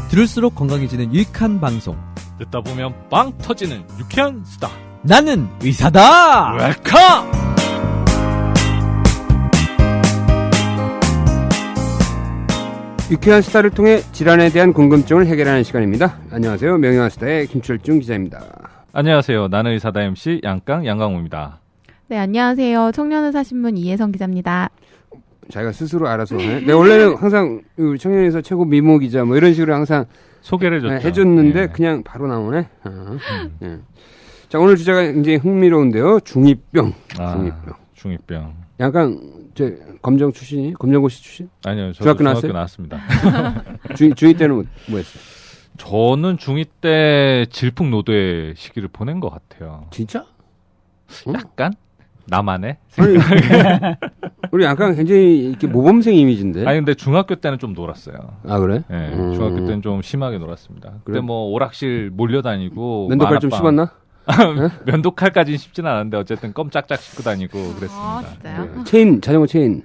들을수록 건강해지는 유익한 방송. 듣다 보면 빵 터지는 유쾌한 수다. 나는 의사다. 웰컴. 유쾌한 수다를 통해 질환에 대한 궁금증을 해결하는 시간입니다. 안녕하세요. 명예한 수다의 김철중 기자입니다. 안녕하세요. 나는 의사다 MC 양강우입니다. 네, 안녕하세요. 청년의사신문 이혜성 기자입니다. 자기가 스스로 알아서 내가 원래는 항상 청년에서 최고 미모 기자 뭐 이런 식으로 항상 소개를 해줬는데 네. 그냥 바로 나오네. 네. 자, 오늘 주제가 굉장히 흥미로운데요. 중이병. 중이병. 약간 검정 출신이? 검정고시 출신? 아니요. 저도 중학교 나왔습니다. 중2 때는 뭐 했어요? 저는 중2 때 질풍노도의 시기를 보낸 것 같아요. 진짜? 약간? 나만의? 아니, 우리 약간 굉장히 이렇게 모범생 이미지인데. 아니 근데 중학교 때는 좀 놀았어요. 아 그래? 네, 중학교 때는 좀 심하게 놀았습니다. 그때 그래? 뭐 오락실 몰려다니고 면도칼 좀 씹었나? 면도칼까지는 씹지는 않았는데 어쨌든 껌 짝짝 씹고 다니고 그랬습니다. 아, 진짜요? 네. 체인, 자전거 체인.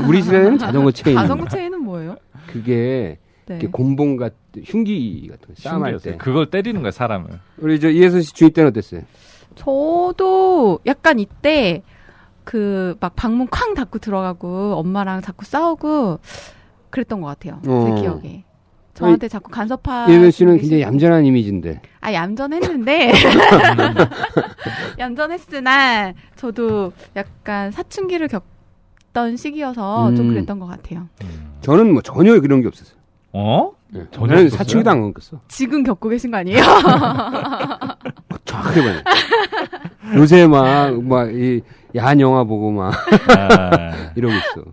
우리 시대는 자전거 체인. 자전거 체인은 뭐예요? 그게 네. 이렇게 곤봉 같은 흉기 같은 거 싸움할 때. 그걸 때리는 거야 사람을. 우리 이혜선 씨 중2 때는 어땠어요? 저도 약간 이때 막 방문 쾅 닫고 들어가고 엄마랑 자꾸 싸우고 그랬던 것 같아요. 제 기억에. 저한테 자꾸 간섭하. 이혜선 씨는 굉장히 얌전한 이미지인데. 얌전했는데. 얌전했으나 저도 약간 사춘기를 겪던 시기여서 좀 그랬던 것 같아요. 저는 뭐 전혀 그런 게 없었어요. 네. 저는 사춘기도 안 겪었어. 지금 겪고 계신 거 아니에요? 정확하게 말해. 요새 이 야한 영화 보고 이러고 있어.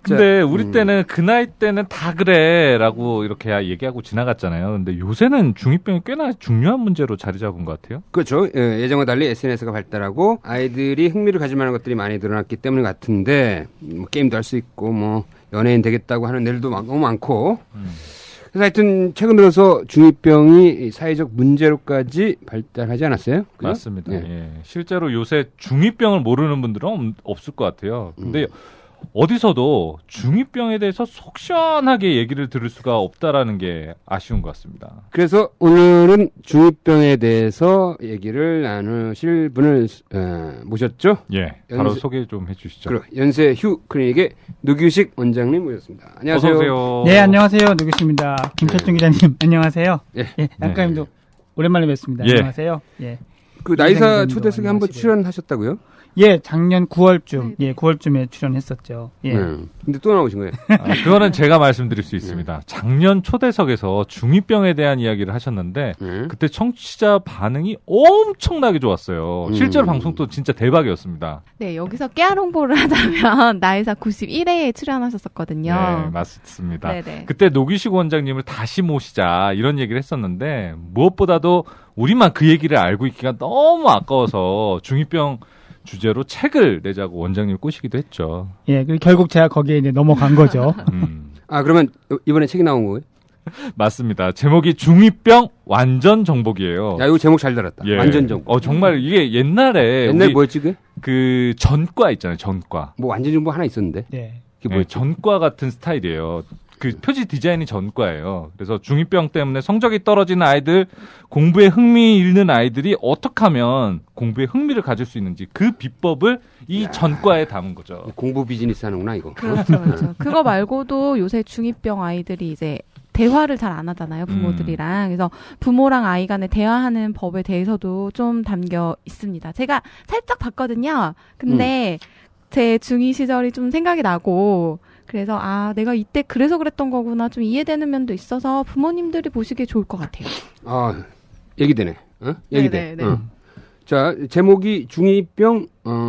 근데 우리 때는 그 나이 때는 다 그래라고 이렇게 얘기하고 지나갔잖아요. 근데 요새는 중이병이 꽤나 중요한 문제로 자리 잡은 것 같아요. 그렇죠. 예전과 달리 SNS가 발달하고 아이들이 흥미를 가질 만한 것들이 많이 늘어났기 때문 같은데 뭐 게임도 할 수 있고 뭐 연예인 되겠다고 하는 애들도 너무 많고 그래서 하여튼 최근 들어서 중이병이 사회적 문제로까지 발달하지 않았어요? 그죠? 맞습니다. 네. 예. 실제로 요새 중이병을 모르는 분들은 없을 것 같아요. 근데 어디서도 중이병에 대해서 속 시원하게 얘기를 들을 수가 없다라는 게 아쉬운 것 같습니다. 그래서 오늘은 중이병에 대해서 얘기를 나누실 분을 모셨죠? 예, 바로 소개 좀 해주시죠. 그럼 연세 휴 클리닉의 누규식 원장님 모셨습니다. 안녕하세요. 어서 오세요. 네, 안녕하세요. 누구십니다. 김철중 기자님, 안녕하세요. 예, 양가님도 오랜만에 뵙습니다. 예. 안녕하세요. 예. 그 나이사 기자님도 초대석에 한번 안녕하시고요. 출연하셨다고요? 예, 작년 9월쯤, 9월쯤에 출연했었죠. 예. 근데 또 나오신 거예요? 그거는 제가 말씀드릴 수 있습니다. 작년 초대석에서 중이병에 대한 이야기를 하셨는데 그때 청취자 반응이 엄청나게 좋았어요. 실제로 방송도 진짜 대박이었습니다. 네, 여기서 깨알 홍보를 하자면 나이사 91회에 출연하셨었거든요. 네, 맞습니다. 네네. 그때 노규식 원장님을 다시 모시자 이런 얘기를 했었는데 무엇보다도 우리만 그 얘기를 알고 있기가 너무 아까워서 중이병 주제로 책을 내자고 원장님 꼬시기도 했죠. 예, 그리고 결국 제가 거기에 이제 넘어간 거죠. 아, 그러면 이번에 책이 나온 거예요? 맞습니다. 제목이 중이병 완전 정복이에요. 야, 이거 제목 잘 달았다. 예. 완전 정복. 정말 이게 옛날에 옛날 뭐였지, 그게? 그 전과 있잖아요. 전과. 뭐 완전 정복 하나 있었는데. 예. 그게 뭐였지? 전과 같은 스타일이에요. 그 표지 디자인이 전과예요. 그래서 중이병 때문에 성적이 떨어지는 아이들, 공부에 흥미 잃는 아이들이 어떻게 하면 공부에 흥미를 가질 수 있는지 그 비법을 이 전과에 담은 거죠. 공부 비즈니스 하는구나, 이거. 그렇죠. 그거 말고도 요새 중이병 아이들이 이제 대화를 잘 안 하잖아요, 부모들이랑. 그래서 부모랑 아이 간에 대화하는 법에 대해서도 좀 담겨 있습니다. 제가 살짝 봤거든요. 근데 제 중2 시절이 좀 생각이 나고, 그래서 내가 이때 그래서 그랬던 거구나 좀 이해되는 면도 있어서 부모님들이 보시기에 좋을 것 같아요. 아, 얘기되네. 얘기돼. 네네. 자, 제목이 중이병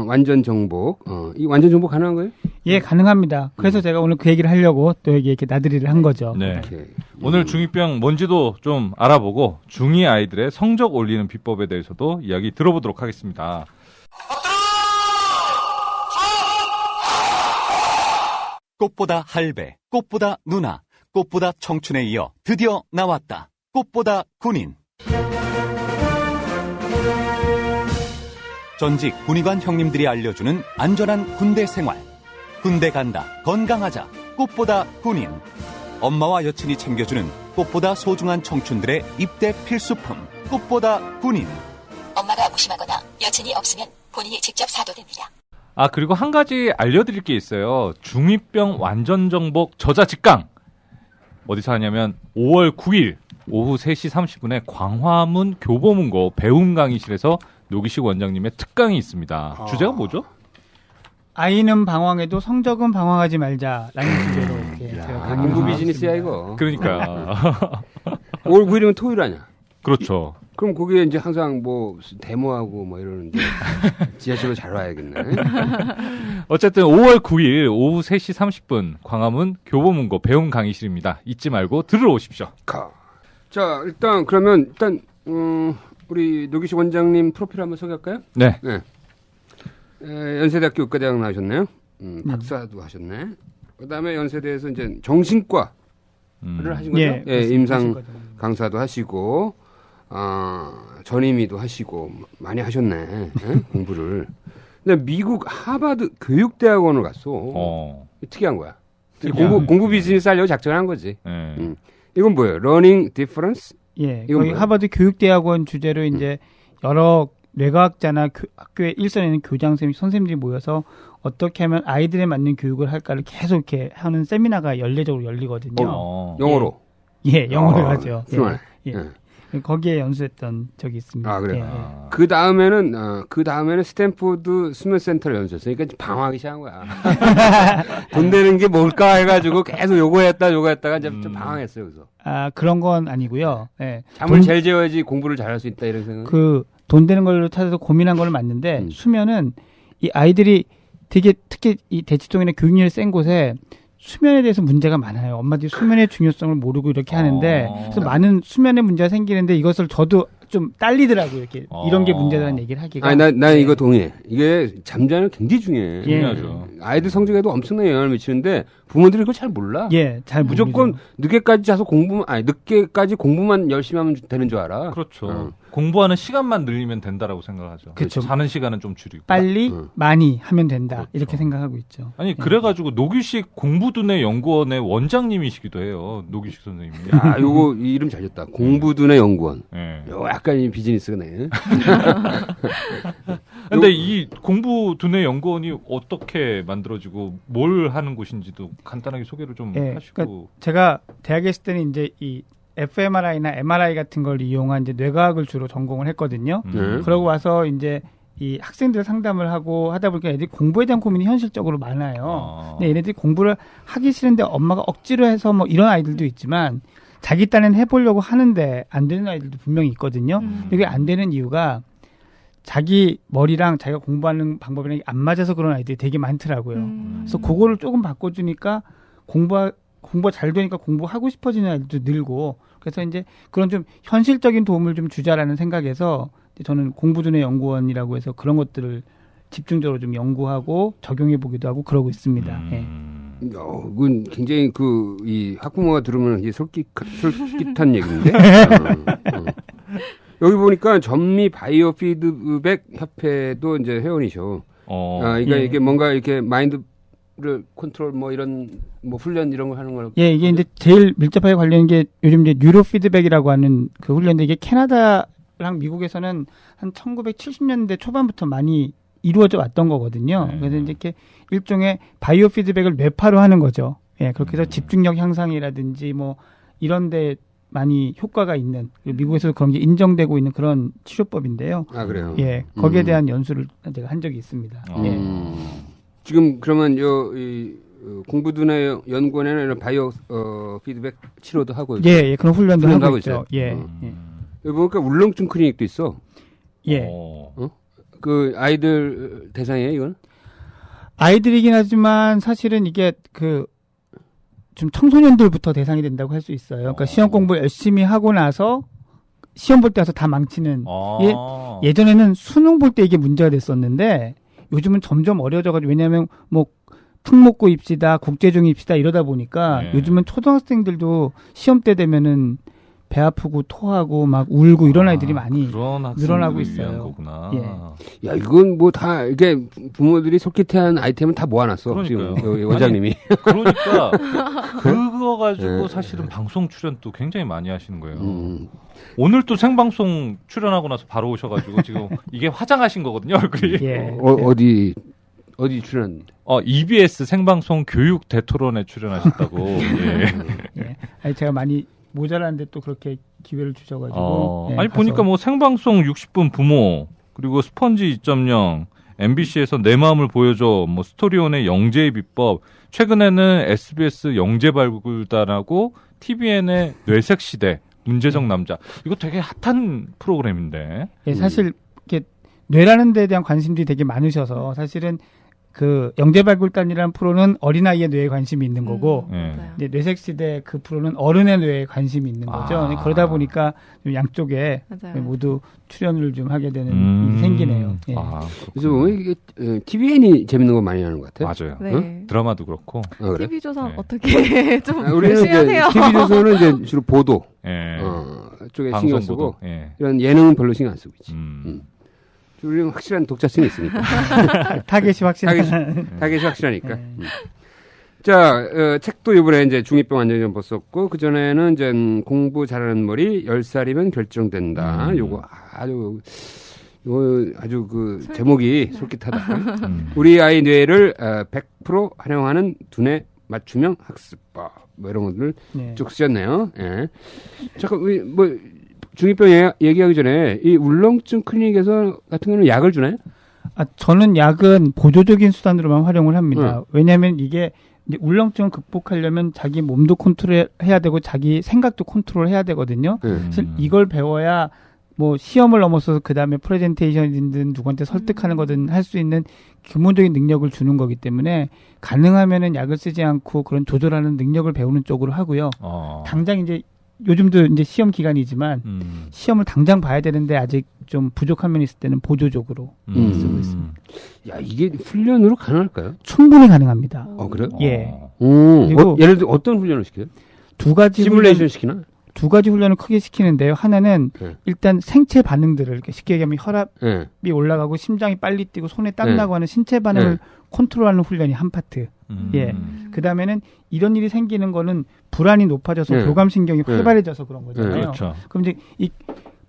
완전 정복. 이 완전 정복 가능한 거예요? 예, 가능합니다. 그래서 제가 오늘 그 얘기를 하려고 또 여기 이렇게 나들이를 한 거죠. 네. 오케이. 오늘 중이병 뭔지도 좀 알아보고 중2 아이들의 성적 올리는 비법에 대해서도 이야기 들어보도록 하겠습니다. 꽃보다 할배, 꽃보다 누나, 꽃보다 청춘에 이어 드디어 나왔다. 꽃보다 군인. 전직 군의관 형님들이 알려주는 안전한 군대 생활. 군대 간다, 건강하자, 꽃보다 군인. 엄마와 여친이 챙겨주는 꽃보다 소중한 청춘들의 입대 필수품 꽃보다 군인. 엄마가 무심하거나 여친이 없으면 본인이 직접 사도 됩니다. 아, 그리고 한 가지 알려드릴 게 있어요. 중2병 완전 정복 저자 직강. 어디서 하냐면 5월 9일 오후 3시 30분에 광화문 교보문고 배움 강의실에서 노기식 원장님의 특강이 있습니다. 주제가 뭐죠? 아이는 방황해도 성적은 방황하지 말자라는 주제로 이렇게 제가 강의를 공부 하고 비즈니스야 있습니다. 이거. 그러니까 5월 9일이면 토요일 아니야? 그렇죠. 그럼 거기에 이제 항상 뭐 데모하고 뭐 이러는데 지하철로 잘 와야겠네. 어쨌든 5월 9일 오후 3시 30분 광화문 교보문고 배움 강의실입니다. 잊지 말고 들으러 오십시오. 자, 일단 그러면 우리 노기식 원장님 프로필 한번 소개할까요? 네. 연세대학교 의과대학 나오셨네요. 박사도 하셨네. 그다음에 연세대에서 이제 정신과를 하신 거죠? 예, 예, 임상 하신 거죠. 강사도 하시고 전임의도 하시고 많이 하셨네. 예? 공부를. 근데 미국 하버드 교육대학원을 갔어. 특이한 거야. 공부 비즈니스 하려고 작정한 거지. 네. 이건 뭐예요? Learning Difference? 예, 이건 거기 뭐예요? 하버드 교육대학원 주제로 이제 여러 뇌과학자나 학교에 일선에 있는 교장 선생님들이 모여서 어떻게 하면 아이들에 맞는 교육을 할까를 계속 이렇게 하는 세미나가 연례적으로 열리거든요. 영어로. 예, 영어로 하죠. 훌륭하네. 예. 예. 거기에 연수했던 적이 있습니다. 아, 그래요? 예, 예. 그 다음에는 스탠포드 수면센터를 연수했어요. 그러니까 방황하기 시작한 거야. 돈 되는 게 뭘까 해가지고 계속 요거 했다가 이제 좀 방황했어요. 그래서 아, 그런 건 아니고요. 예. 잠을 잘 재워야지 공부를 잘할 수 있다 이런 생각. 돈 되는 걸로 찾아서 고민한 걸 맞는데 수면은 이 아이들이 되게 특히 이 대치동이나 교육열이 센 곳에 수면에 대해서 문제가 많아요. 엄마들이 수면의 중요성을 모르고 이렇게 하는데 그래서 많은 수면의 문제가 생기는데 이것을 저도 좀 딸리더라고요. 이렇게 이런 게 문제라는 얘기를 하기가. 아니 나 이거 동의해. 이게 잠자는 굉장히 중요해. 중요하죠. 아이들 성적에도 엄청나게 영향을 미치는데 부모들이 그걸 잘 몰라. 예, 잘 무조건 모르죠. 늦게까지 자서 늦게까지 공부만 열심히 하면 되는 줄 알아. 그렇죠. 공부하는 시간만 늘리면 된다라고 생각하죠. 그쵸. 자는 시간은 좀 줄이고. 빨리 많이 하면 된다. 그렇죠. 이렇게 생각하고 있죠. 아니 그래가지고 노규식 공부두뇌 연구원의 원장님이시기도 해요. 노규식 선생님이. 야, 요거 이 이름 잘 졌다. 공부두뇌 연구원. 네. 요 약간 이 비즈니스네. 근데 이 공부두뇌 연구원이 어떻게 만들어지고 뭘 하는 곳인지도 간단하게 소개를 좀 예, 하시고. 그러니까 제가 대학에 있을 때는 이제 이 fMRI나 MRI 같은 걸 이용한 이제 뇌과학을 주로 전공을 했거든요. 그러고 와서 이제 이 학생들 상담을 하고 하다 보니까 애들이 공부에 대한 고민이 현실적으로 많아요. 근데 얘네들이 공부를 하기 싫은데 엄마가 억지로 해서 뭐 이런 아이들도 있지만 자기 딴에는 해보려고 하는데 안 되는 아이들도 분명히 있거든요. 이게 안 되는 이유가 자기 머리랑 자기가 공부하는 방법이랑 안 맞아서 그런 아이들이 되게 많더라고요. 그래서 그거를 조금 바꿔주니까 공부가 잘 되니까 공부하고 싶어지는 아이들도 늘고 그래서 이제 그런 좀 현실적인 도움을 좀 주자라는 생각에서 저는 공부두뇌 연구원이라고 해서 그런 것들을 집중적으로 좀 연구하고 적용해 보기도 하고 그러고 있습니다. 예. 이건 굉장히 이 학부모가 들으면 이게 솔깃한 얘기인데. 여기 보니까 전미 바이오 피드백 협회도 이제 회원이셔. 이게 뭔가 이렇게 마인드를 컨트롤 뭐 이런 뭐 훈련 이런 거 하는 걸. 예, 이게 이제 제일 밀접하게 관련된 게 요즘 이제 뉴로 피드백이라고 하는 그 훈련인데 이게 캐나다랑 미국에서는 한 1970년대 초반부터 많이 이루어져 왔던 거거든요. 그래서 이제 이렇게 일종의 바이오 피드백을 뇌파로 하는 거죠. 예, 그렇게 해서 집중력 향상이라든지 뭐 이런 데 많이 효과가 있는 미국에서도 그런 게 인정되고 있는 그런 치료법인데요. 아, 그래요? 예, 거기에 대한 연수를 제가 한 적이 있습니다. 예. 지금 그러면 공부두뇌 연구원에는 이런 바이오 피드백 치료도 하고 있고. 예, 그런 훈련도 하고 있어요. 있죠. 예. 여기 보니까 울렁증 클리닉도 있어. 예. 그 아이들 대상이에요, 이건? 아이들이긴 하지만 사실은 이게 좀 청소년들부터 대상이 된다고 할 수 있어요. 그러니까 시험 공부 열심히 하고 나서 시험 볼 때 와서 다 망치는. 예전에는 수능 볼 때 이게 문제가 됐었는데 요즘은 점점 어려워져가지고 왜냐하면 뭐 특목고 입시다, 국제중 입시다 이러다 보니까 요즘은 초등학생들도 시험 때 되면은 배 아프고 토하고 막 울고 이런 아이들이 많이 늘어나고 있어요. 야, 이건 뭐 다 이게 부모들이 솔깃해하는 아이템은 다 모아놨어. 그러니까요. 지금 여기 원장님이. 그러니까 추워가지고 예. 사실은 방송 출연도 굉장히 많이 하시는 거예요. 오늘 또 생방송 출연하고 나서 바로 오셔가지고 지금 이게 화장하신 거거든요, 얼굴이. 예. 어디 출연? EBS 생방송 교육 대토론에 출연하셨다고. 예. 예. 아니 제가 많이 모자란데 또 그렇게 기회를 주셔가지고. 예, 아니 가서. 보니까 뭐 생방송 60분 부모 그리고 스펀지 2.0 MBC에서 내 마음을 보여줘 뭐 스토리온의 영재의 비법 최근에는 SBS 영재 발굴단하고 TVN의 뇌색 시대 문제적 남자 이거 되게 핫한 프로그램인데. 예, 사실 이렇게 뇌라는 데에 대한 관심들이 되게 많으셔서 사실은 그 영재발굴단이라는 프로는 어린아이의 뇌에 관심이 있는 거고 예. 맞아요. 이제 뇌색시대 그 프로는 어른의 뇌에 관심이 있는 거죠. 그러다 보니까 좀 양쪽에 맞아요. 모두 출연을 좀 하게 되는 일이 생기네요. 예. 그래서 보면 이게 TVN이 재밌는 거 많이 하는 것 같아요. 맞아요. 네. 응? 드라마도 그렇고. 그래? TV조선 네. 어떻게 좀 우리는 열심히 하세요. 이제 TV조선은 이제 주로 보도 예. 쪽에 방송 신경 쓰고 보도. 예. 이런 예능은 별로 신경 안 쓰고 있지. 음. 우리는 확실한 독자층이 있으니까. 타겟이 확실한. 타겟이 확실하니까. 네. 자, 책도 이번에 이제 중2병 완전히 좀 벗었고, 그전에는 이제 공부 잘하는 머리 10살이면 결정된다. 요거 아주 그 제목이 솔깃하다. 우리 아이 뇌를 100% 활용하는 두뇌 맞춤형 학습법. 뭐 이런 것들 네. 쭉 쓰셨네요. 예. 잠깐, 뭐, 중2병 얘기하기 전에 이 울렁증 클리닉에서 같은 경우는 약을 주나요? 저는 약은 보조적인 수단으로만 활용을 합니다. 왜냐하면 이게 이제 울렁증을 극복하려면 자기 몸도 컨트롤해야 되고 자기 생각도 컨트롤해야 되거든요. 사실 이걸 배워야 뭐 시험을 넘어서서 그 다음에 프레젠테이션이든 누구한테 설득하는 거든 할 수 있는 기본적인 능력을 주는 거기 때문에 가능하면은 약을 쓰지 않고 그런 조절하는 능력을 배우는 쪽으로 하고요. 당장 이제 요즘도 이제 시험 기간이지만 시험을 당장 봐야 되는데 아직 좀 부족한 면이 있을 때는 보조적으로 쓰고 있습니다. 야, 이게 훈련으로 가능할까요? 충분히 가능합니다. 그래요? 예. 그리고 예를 들어 어떤 훈련을 시켜요? 두 가지 시뮬레이션 시키나? 두 가지 훈련을 크게 시키는데요. 하나는 일단 생체 반응들을 이렇게 쉽게 얘기하면 혈압이 올라가고 심장이 빨리 뛰고 손에 땀 나고 하는 신체 반응을 컨트롤하는 훈련이 한 파트. 예. 그 다음에는 이런 일이 생기는 거는 불안이 높아져서 교감신경이 활발해져서 그런 거잖아요. 그렇죠. 그럼 이제 이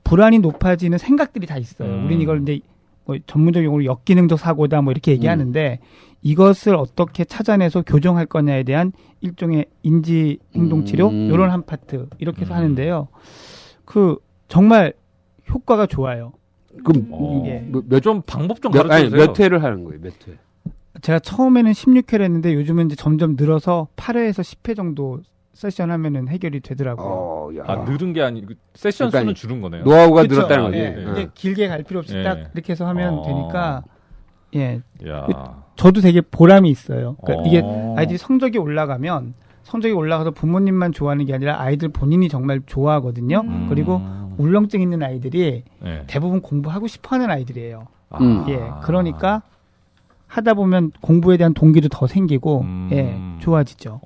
불안이 높아지는 생각들이 다 있어요. 우린 이걸 이제 뭐 전문적 용어로 역기능적 사고다 뭐 이렇게 얘기하는데 이것을 어떻게 찾아내서 교정할 거냐에 대한 일종의 인지 행동 치료 이런 한 파트 이렇게 해서 하는데요. 그 정말 효과가 좋아요. 그럼 이게 좀 방법 좀 가르쳐 주세요. 몇 회를 하는 거예요? 몇 회? 제가 처음에는 16회를 했는데 요즘은 이제 점점 늘어서 8회에서 10회 정도 세션 하면은 해결이 되더라고요. 늘은 게 아니고 세션 그러니까 수는 줄은 거네요. 노하우가 그쵸? 늘었다는 거지. 예. 이제 길게 갈 필요 없이 딱 이렇게 해서 하면 되니까 예. 야. 저도 되게 보람이 있어요. 그러니까 이게 어. 아이들이 성적이 올라가서 부모님만 좋아하는 게 아니라 아이들 본인이 정말 좋아하거든요. 그리고 울렁증 있는 아이들이 대부분 공부하고 싶어하는 아이들이에요. 예, 그러니까 하다 보면 공부에 대한 동기도 더 생기고 예, 좋아지죠.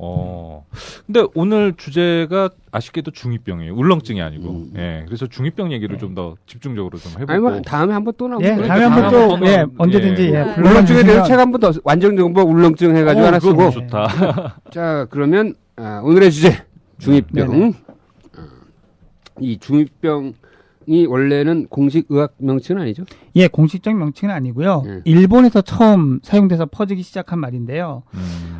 근데 오늘 주제가 아쉽게도 중2병이에요. 울렁증이 아니고. 예. 그래서 중2병 얘기를 좀 더 집중적으로 좀 해보고. 아니 뭐 다음에 한번 또 나오고. 예, 다음에 한번 또 예, 언제든지 예, 울렁증에 대해서 책 한 번 더 완전 정보 울렁증 해가지고 하나 쓰고. 좋다. 자, 그러면 오늘의 주제 중2병. 이 중2병이 원래는 공식 의학 명칭은 아니죠? 예, 공식적인 명칭은 아니고요. 예. 일본에서 처음 사용돼서 퍼지기 시작한 말인데요.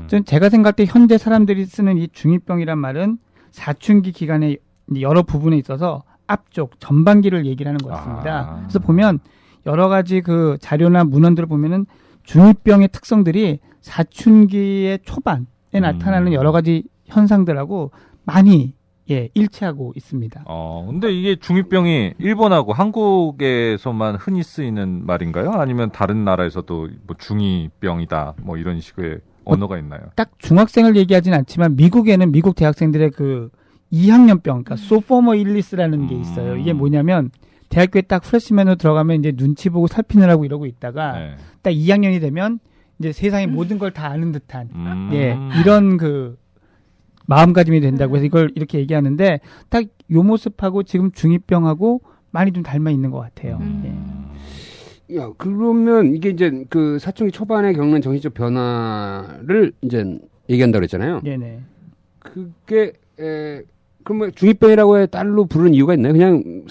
전 제가 생각할 때 현재 사람들이 쓰는 이 중2병이란 말은 사춘기 기간에 여러 부분에 있어서 앞쪽 전반기를 얘기를 하는 것 같습니다. 그래서 보면 여러 가지 그 자료나 문헌들을 보면은 중2병의 특성들이 사춘기의 초반에 나타나는 여러 가지 현상들하고 많이 일치하고 있습니다. 근데 이게 중2병이 일본하고 한국에서만 흔히 쓰이는 말인가요? 아니면 다른 나라에서도 뭐 중2병이다 뭐 이런 식의 언어가 있나요? 딱 중학생을 얘기하진 않지만 미국에는 미국 대학생들의 그 2학년병, 그러니까 소포머 일리스라는 게 있어요. 이게 뭐냐면 대학교에 딱 프레시맨으로 들어가면 이제 눈치 보고 살피느라고 이러고 있다가 딱 2학년이 되면 이제 세상의 모든 걸 다 아는 듯한 이런 그 마음가짐이 된다고 해서 이걸 이렇게 얘기하는데 딱 요 모습하고 지금 중2병하고 많이 좀 닮아 있는 것 같아요. 야, 그러면 이게 이제 그 사춘기 초반에 겪는 정신적 변화를 이제 얘기한다고 그랬잖아요. 네네. 그게 그럼 뭐 중2병이라고 해 딸로 부르는 이유가 있나요? 그냥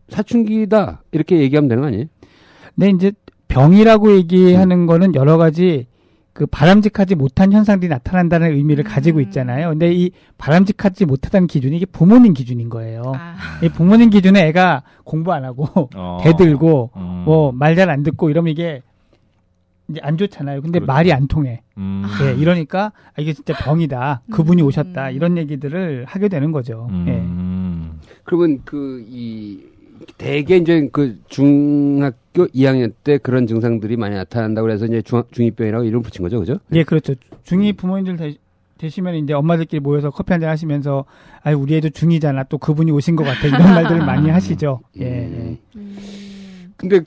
사춘기다 이렇게 얘기하면 되는 거 아니에요? 네, 이제 병이라고 얘기하는 거는 여러 가지 그 바람직하지 못한 현상들이 나타난다는 의미를 가지고 있잖아요. 근데 이 바람직하지 못하다는 기준이 이게 부모님 기준인 거예요. 이 부모님 기준에 애가 공부 안 하고 대들고 뭐 말 잘 안 듣고 이러면 이게 이제 안 좋잖아요. 근데 그렇죠. 말이 안 통해. 예, 이러니까 이게 진짜 병이다. 그분이 오셨다. 이런 얘기들을 하게 되는 거죠. 예. 그러면 대개 이제 그 중학교 2학년 때 그런 증상들이 많이 나타난다고 해서 이제 중2병이라고 이름 붙인 거죠, 그죠? 예, 그렇죠. 중2 부모님들 되시면 이제 엄마들끼리 모여서 커피 한잔 하시면서 아유 우리 애도 중2잖아. 또 그분이 오신 것 같아. 이런 말들을 많이 하시죠. 예. 근데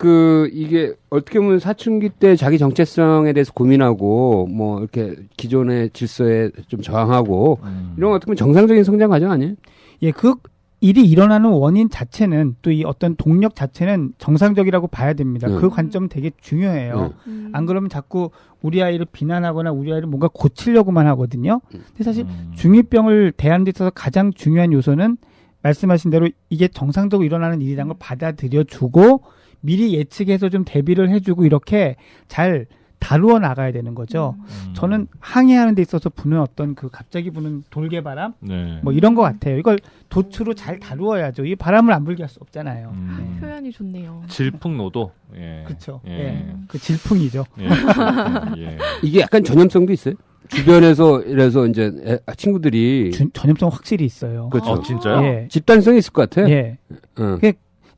이게 어떻게 보면 사춘기 때 자기 정체성에 대해서 고민하고 뭐 이렇게 기존의 질서에 좀 저항하고 이런 거 어떻게 보면 정상적인 성장 과정 아니에요? 예, 그 일이 일어나는 원인 자체는 또 이 어떤 동력 자체는 정상적이라고 봐야 됩니다. 그 관점은 되게 중요해요. 안 그러면 자꾸 우리 아이를 비난하거나 우리 아이를 뭔가 고치려고만 하거든요. 근데 사실 중2병을 대하는 데 있어서 가장 중요한 요소는 말씀하신 대로 이게 정상적으로 일어나는 일이라는 걸 받아들여주고 미리 예측해서 좀 대비를 해주고 이렇게 잘 다루어 나가야 되는 거죠. 저는 항해하는 데 있어서 부는 어떤 그 갑자기 부는 돌개바람 네. 뭐 이런 것 같아요. 이걸 도추로 잘 다루어야죠. 이 바람을 안 불게 할 수 없잖아요. 네. 표현이 좋네요. 질풍노도. 예. 그렇죠. 예. 예. 그 질풍이죠. 예. 예. 이게 약간 전염성도 있어요? 주변에서 이래서 이제 친구들이 전염성 확실히 있어요. 그렇죠. 진짜요? 예. 집단성이 있을 것 같아. 예.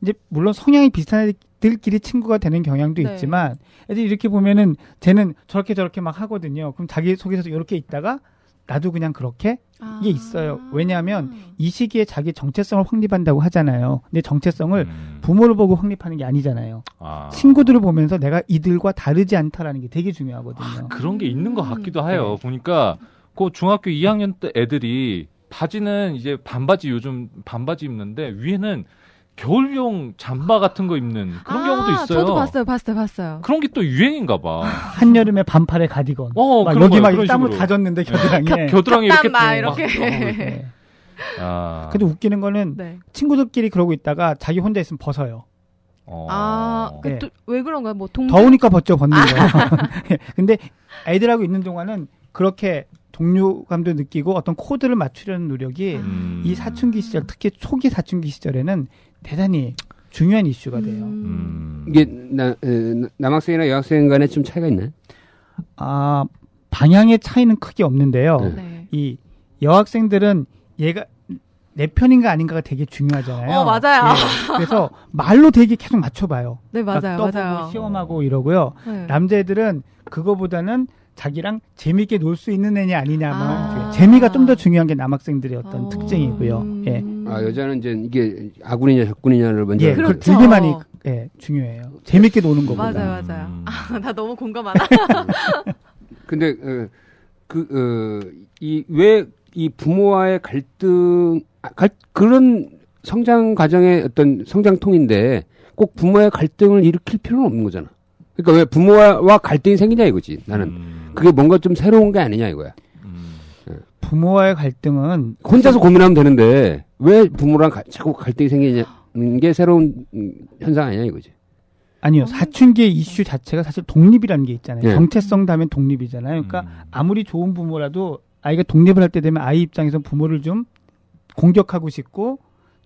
이제 물론 성향이 비슷한 애들끼리 친구가 되는 경향도 네. 있지만 애들이 이렇게 보면은 쟤는 저렇게 막 하거든요. 그럼 자기 속에서 이렇게 있다가 나도 그냥 그렇게 이게 있어요. 왜냐하면 이 시기에 자기 정체성을 확립한다고 하잖아요. 근데 정체성을 부모를 보고 확립하는 게 아니잖아요. 친구들을 보면서 내가 이들과 다르지 않다라는 게 되게 중요하거든요. 그런 게 있는 것 같기도 해요. 보니까 그 중학교 2학년 때 애들이 바지는 이제 요즘 반바지 입는데 위에는 겨울용 잠바 같은 거 입는 그런 경우도 있어요. 저도 봤어요. 그런 게 또 유행인가 봐. 한여름에 반팔에 가디건. 막 그런 여기 거예요, 막 그런 땀으로 식으로. 다 젖는데 겨드랑이에. 겨드랑이 이렇게 막 또 이렇게. 네. 아. 근데 웃기는 거는 네. 친구들끼리 그러고 있다가 자기 혼자 있으면 벗어요. 네. 왜 그런가요? 뭐 더우니까 벗죠, 벗는 거. 근데 애들하고 있는 동안은 그렇게 동료감도 느끼고 어떤 코드를 맞추려는 노력이 이 사춘기 시절, 특히 초기 사춘기 시절에는 대단히 중요한 이슈가 돼요. 이게 남학생이나 여학생 간에 좀 차이가 있나요? 방향의 차이는 크게 없는데요. 네. 이 여학생들은 얘가 내 편인가 아닌가가 되게 중요하잖아요. 맞아요. 예. 그래서 말로 되게 계속 맞춰봐요. 네, 맞아요. 떠보고 맞아요. 시험하고 이러고요. 네. 남자애들은 그거보다는 자기랑 재미있게 놀 수 있는 애냐 아니냐면 재미가 좀 더 중요한 게 남학생들의 어떤 특징이고요. 예. 여자는 이제 이게 아군이냐 적군이냐를 먼저. 예, 그걸 되게 많이 중요해요. 재밌게 노는 거보다. 맞아요. 나 너무 공감하다. 근데 왜 이 부모와의 갈등 그런 성장 과정의 어떤 성장통인데 꼭 부모의 갈등을 일으킬 필요는 없는 거잖아. 그러니까 왜 부모와 갈등이 생기냐 이거지. 나는 그게 뭔가 좀 새로운 게 아니냐 이거야. 부모와의 갈등은 혼자서 고민하면 되는데 왜 부모랑 자꾸 갈등이 생기냐는 게 새로운 현상 아니냐 이거지. 아니요. 사춘기의 이슈 자체가 사실 독립이라는 게 있잖아요. 예. 정체성 다음에 독립이잖아요. 그러니까 아무리 좋은 부모라도 아이가 독립을 할 때 되면 아이 입장에서 부모를 좀 공격하고 싶고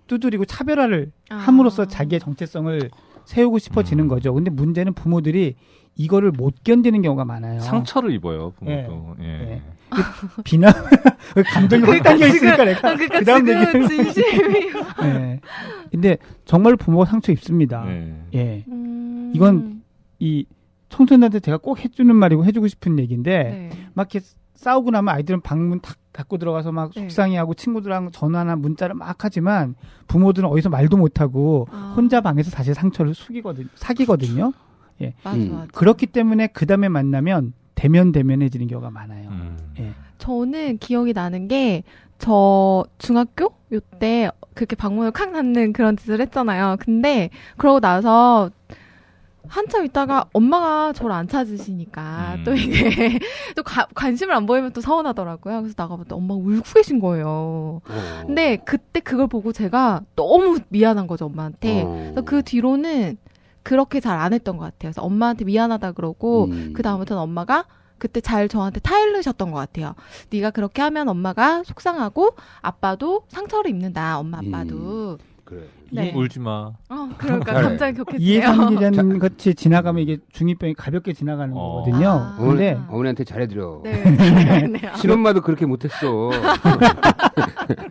두드리고 차별화를 함으로써 자기의 정체성을 세우고 싶어지는 거죠. 근데 문제는 부모들이 이거를 못 견디는 경우가 많아요. 상처를 입어요, 부모도. 예. 비난, 감정이 확 당겨 있으니까 내가 그러니까 그 다음 지금 얘기를. 진심이. 네. 근데 정말 부모가 상처 입습니다. 네. 예. 이건 이 청소년한테 제가 꼭 해주는 말이고 해주고 싶은 얘기인데 막 이렇게 싸우고 나면 아이들은 방문 탁 닫고 들어가서 막 속상해하고 친구들랑 전화나 문자를 막 하지만 부모들은 어디서 말도 못하고 혼자 방에서 사실 상처를 사귀거든요. 예. 맞아. 그렇기 때문에 그 다음에 만나면 대면해지는 경우가 많아요. 예. 저는 기억이 나는 게 저 중학교 요때 그렇게 방문을 칵 닫는 그런 짓을 했잖아요. 근데 그러고 나서 한참 있다가 엄마가 저를 안 찾으시니까 또 이게 또 관심을 안 보이면 또 서운하더라고요. 그래서 나가봤더니 엄마가 울고 계신 거예요. 근데 그때 그걸 보고 제가 너무 미안한 거죠, 엄마한테. 그래서 그 뒤로는 그렇게 잘 안 했던 것 같아요. 그래서 엄마한테 미안하다 그러고 그 다음부터는 엄마가 그때 잘 저한테 타일르셨던 것 같아요. 네가 그렇게 하면 엄마가 속상하고 아빠도 상처를 입는다. 엄마 아빠도. 그래. 네. 울지 마. 그러니까 잘해. 감정이 격해지네요. 이해관계자는 같이 지나가면 이게 중2병이 가볍게 지나가는 거거든요. 아. 근데 어머니한테 잘해드려. 네. 그렇네요. 친엄마도 그렇게 못했어.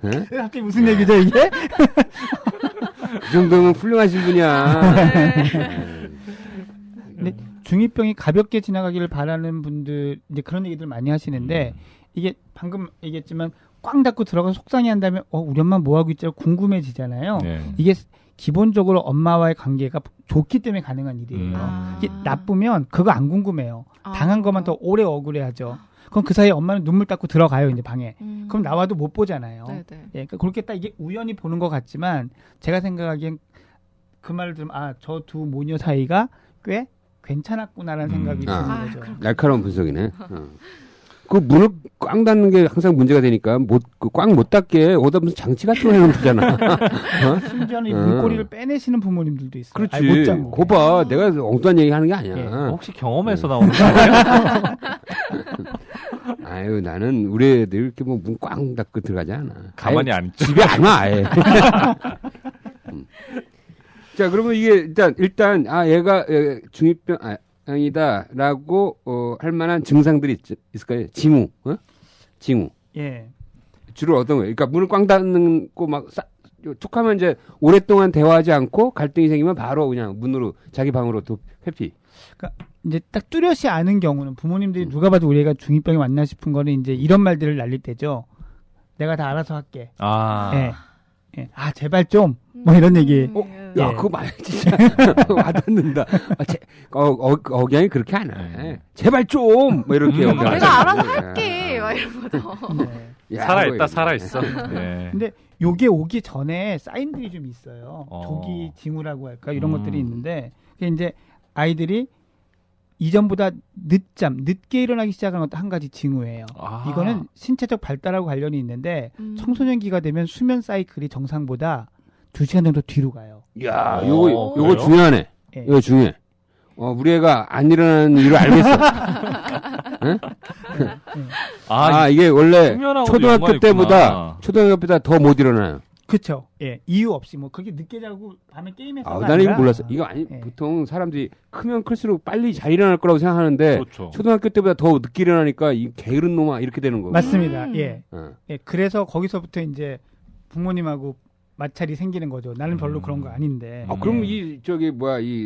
갑자기 무슨 얘기죠 이게? 그 정도면 훌륭하신 분이야. 근데 중2병이 가볍게 지나가기를 바라는 분들 이제 그런 얘기들 많이 하시는데 이게 방금 얘기했지만 꽝 닫고 들어가서 속상해한다면 우리 엄마 뭐 하고 있지? 궁금해지잖아요. 네. 이게 기본적으로 엄마와의 관계가 좋기 때문에 가능한 일이에요. 이게 나쁘면 그거 안 궁금해요. 당한 것만 더 오래 억울해하죠. 그럼 그 사이에 엄마는 눈물 닦고 들어가요 이제 방에. 그럼 나와도 못 보잖아요. 네네. 예, 그러니까 그렇게 딱 이게 우연히 보는 것 같지만 제가 생각하기엔 그 말을 들으면 저 두 모녀 사이가 꽤 괜찮았구나라는 생각이 드는 거죠. 날카로운 분석이네. 그 문을 꽝 닫는 게 항상 문제가 되니까 꽝 못 닫게 오다 무슨 장치 같은 거 해놓잖아. 심지어는 이 문고리를 빼내시는 부모님들도 있어요. 그렇지. 아니, 못 잠그게. 거 봐. 내가 엉뚱한 얘기 하는 게 아니야. 예. 혹시 경험에서 나오는 거 아니에요? 아유, 나는 우리 애들 이렇게 뭐 문 꽝 닫고 들어가지 않아. 가만히 안 있죠. 집에 안 와, 아예. 자, 그러면 이게 일단 얘가 중2병이다라고 할 만한 증상들이 있을까요? 징후, 징후. 예. 주로 어떤 거예요? 그러니까 문을 꽝 닫고 막 툭하면 이제 오랫동안 대화하지 않고 갈등이 생기면 바로 그냥 문으로 자기 방으로 또 회피. 그러니까 이제 딱 뚜렷이 아는 경우는 부모님들이 누가 봐도 우리 애가 중2병이 맞나 싶은 거는 이제 이런 말들을 날릴 때죠. 내가 다 알아서 할게. 예. 예. 제발 좀. 뭐 이런 얘기. 야, 예. 그거 많이 진짜 와닿는다. 억양이 그렇게 안 해. 제발 좀! 뭐 이렇게. 내가 알아서 할게. 막 이런 거죠. 네. 살아있다, 살아있어. 네. 근데 요게 오기 전에 사인들이 좀 있어요. 어. 조기 징후라고 할까? 이런 것들이 있는데, 그게 이제 아이들이 이전보다 늦게 일어나기 시작하는 것도 한 가지 징후예요. 이거는 신체적 발달하고 관련이 있는데, 청소년기가 되면 수면 사이클이 정상보다 2시간 정도 뒤로 가요. 야, 요거 그래요? 중요하네. 예. 이거 중요해. 우리 애가 안 일어나는 이유를 알겠어. 응? 이게 원래 수면하고도 초등학교 연관이 때보다 있구나. 더 못 일어나요. 그쵸. 예. 이유 없이 뭐 그렇게 늦게 자고 밤에 게임해서. 나는 이거 몰랐어. 이거 보통 사람들이 크면 클수록 빨리 잘 일어날 거라고 생각하는데 그렇죠. 초등학교 때보다 더 늦게 일어나니까 이 게으른 놈아 이렇게 되는 거. 맞습니다. 예. 어. 예. 그래서 거기서부터 이제 부모님하고 마찰이 생기는 거죠. 나는 별로 그런 거 아닌데. 그럼 이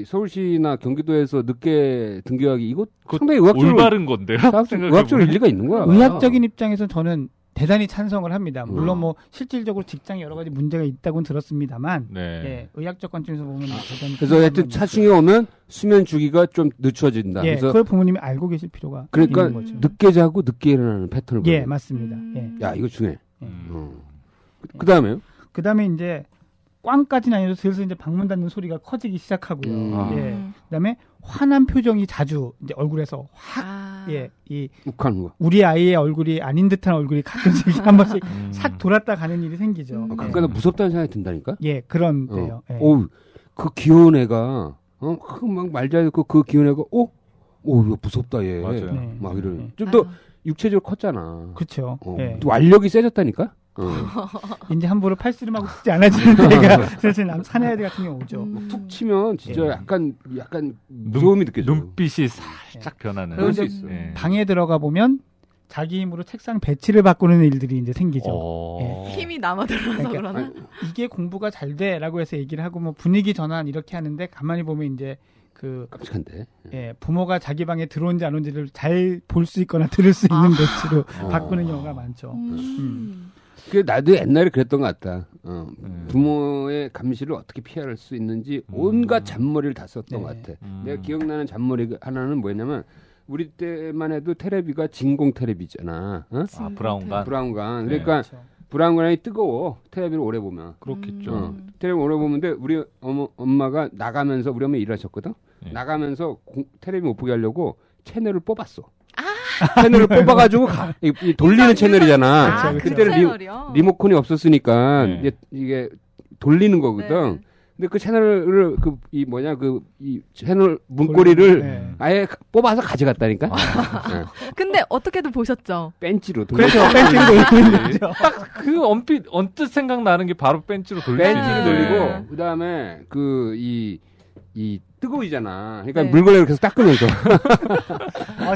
서울시나 경기도에서 늦게 등교하기 이거 상당히 의학적으로 올바른 건데요. 의학적으로 일리가 있는 거야. 의학적인 입장에서 저는 대단히 찬성을 합니다. 물론 뭐 실질적으로 직장에 여러 가지 문제가 있다고는 들었습니다만, 네. 예, 의학적 관점에서 보면 대단히. 그래서 하여튼 차중에 오면 수면 주기가 좀 늦춰진다. 예, 그래서 그걸 부모님이 알고 계실 필요가 그러니까 있는 거죠. 늦게 자고 늦게 일어나는 패턴을 예, 보여요. 맞습니다. 예. 야, 이거 중요해. 그다음에요? 그다음에 이제 꽝까지는 아니어도 슬슬 이제 방문 닫는 소리가 커지기 시작하고요. 예. 그다음에 화난 표정이 자주 이제 얼굴에서 확, 예, 이 욱하는 거. 우리 아이의 얼굴이 아닌 듯한 얼굴이 가끔씩 한 번씩 싹 돌았다 가는 일이 생기죠. 그러니까 나 무섭다는 생각이 든다니까. 예, 그런데요. 예. 그 귀여운 애가 막 말 잘 듣고 그 귀여운 애가 이거 무섭다 얘. 맞아요. 네. 막 이런. 네. 좀 더 육체적으로 컸잖아. 그렇죠. 예. 또 완력이 세졌다니까. 이제 함부로 팔씨름하고 싶지 않아지는 때가 슬슬 사내 아이들 같은 경우 오죠. 툭 치면 진짜 예. 약간 무서움이 느껴져. 눈빛이 살짝 변하는. 그리고 수 이제 있어. 예. 방에 들어가 보면 자기 힘으로 책상 배치를 바꾸는 일들이 이제 생기죠. 예. 힘이 남아들어서 그러니까 그러나? 이게 공부가 잘 돼라고 해서 얘기를 하고 뭐 분위기 전환 이렇게 하는데 가만히 보면 이제 깜찍한데. 예, 부모가 자기 방에 들어온지 안 온지를 잘 볼 수 있거나 들을 수 있는 배치로 바꾸는 경우가 많죠. 그 나도 옛날에 그랬던 것 같다. 부모의 감시를 어떻게 피할 수 있는지 온갖 잔머리를 다 썼던 것 같아. 내가 기억나는 잔머리 하나는 뭐였냐면 우리 때만 해도 테레비가 진공 테레비잖아. 브라운관. 브라운관. 네. 그러니까 그렇죠. 브라운관이 뜨거워. 테레비를 오래 보면. 그렇겠죠. 테레비 오래 보는데 우리 엄마가 나가면서 우리 엄마 일하셨거든. 예. 나가면서 텔레비 못 보게 하려고 채널을 뽑았어. 채널을 뽑아가지고 돌리는 채널이잖아. 그 그때는 채널이요? 리모컨이 없었으니까 네. 이게 돌리는 거거든. 네. 근데 그 채널을 이 채널 문고리를 네. 아예 뽑아서 가져갔다니까. 근데 어떻게든 보셨죠? 벤치로 그렇죠. 돌렸어. 벤치로 돌리는 거죠. 그 언뜻 생각나는 게 바로 벤치로 돌리는 벤치를 네. 돌리고 그다음에 이 뜨거이잖아. 그러니까 네. 물걸레를 계속 닦으면서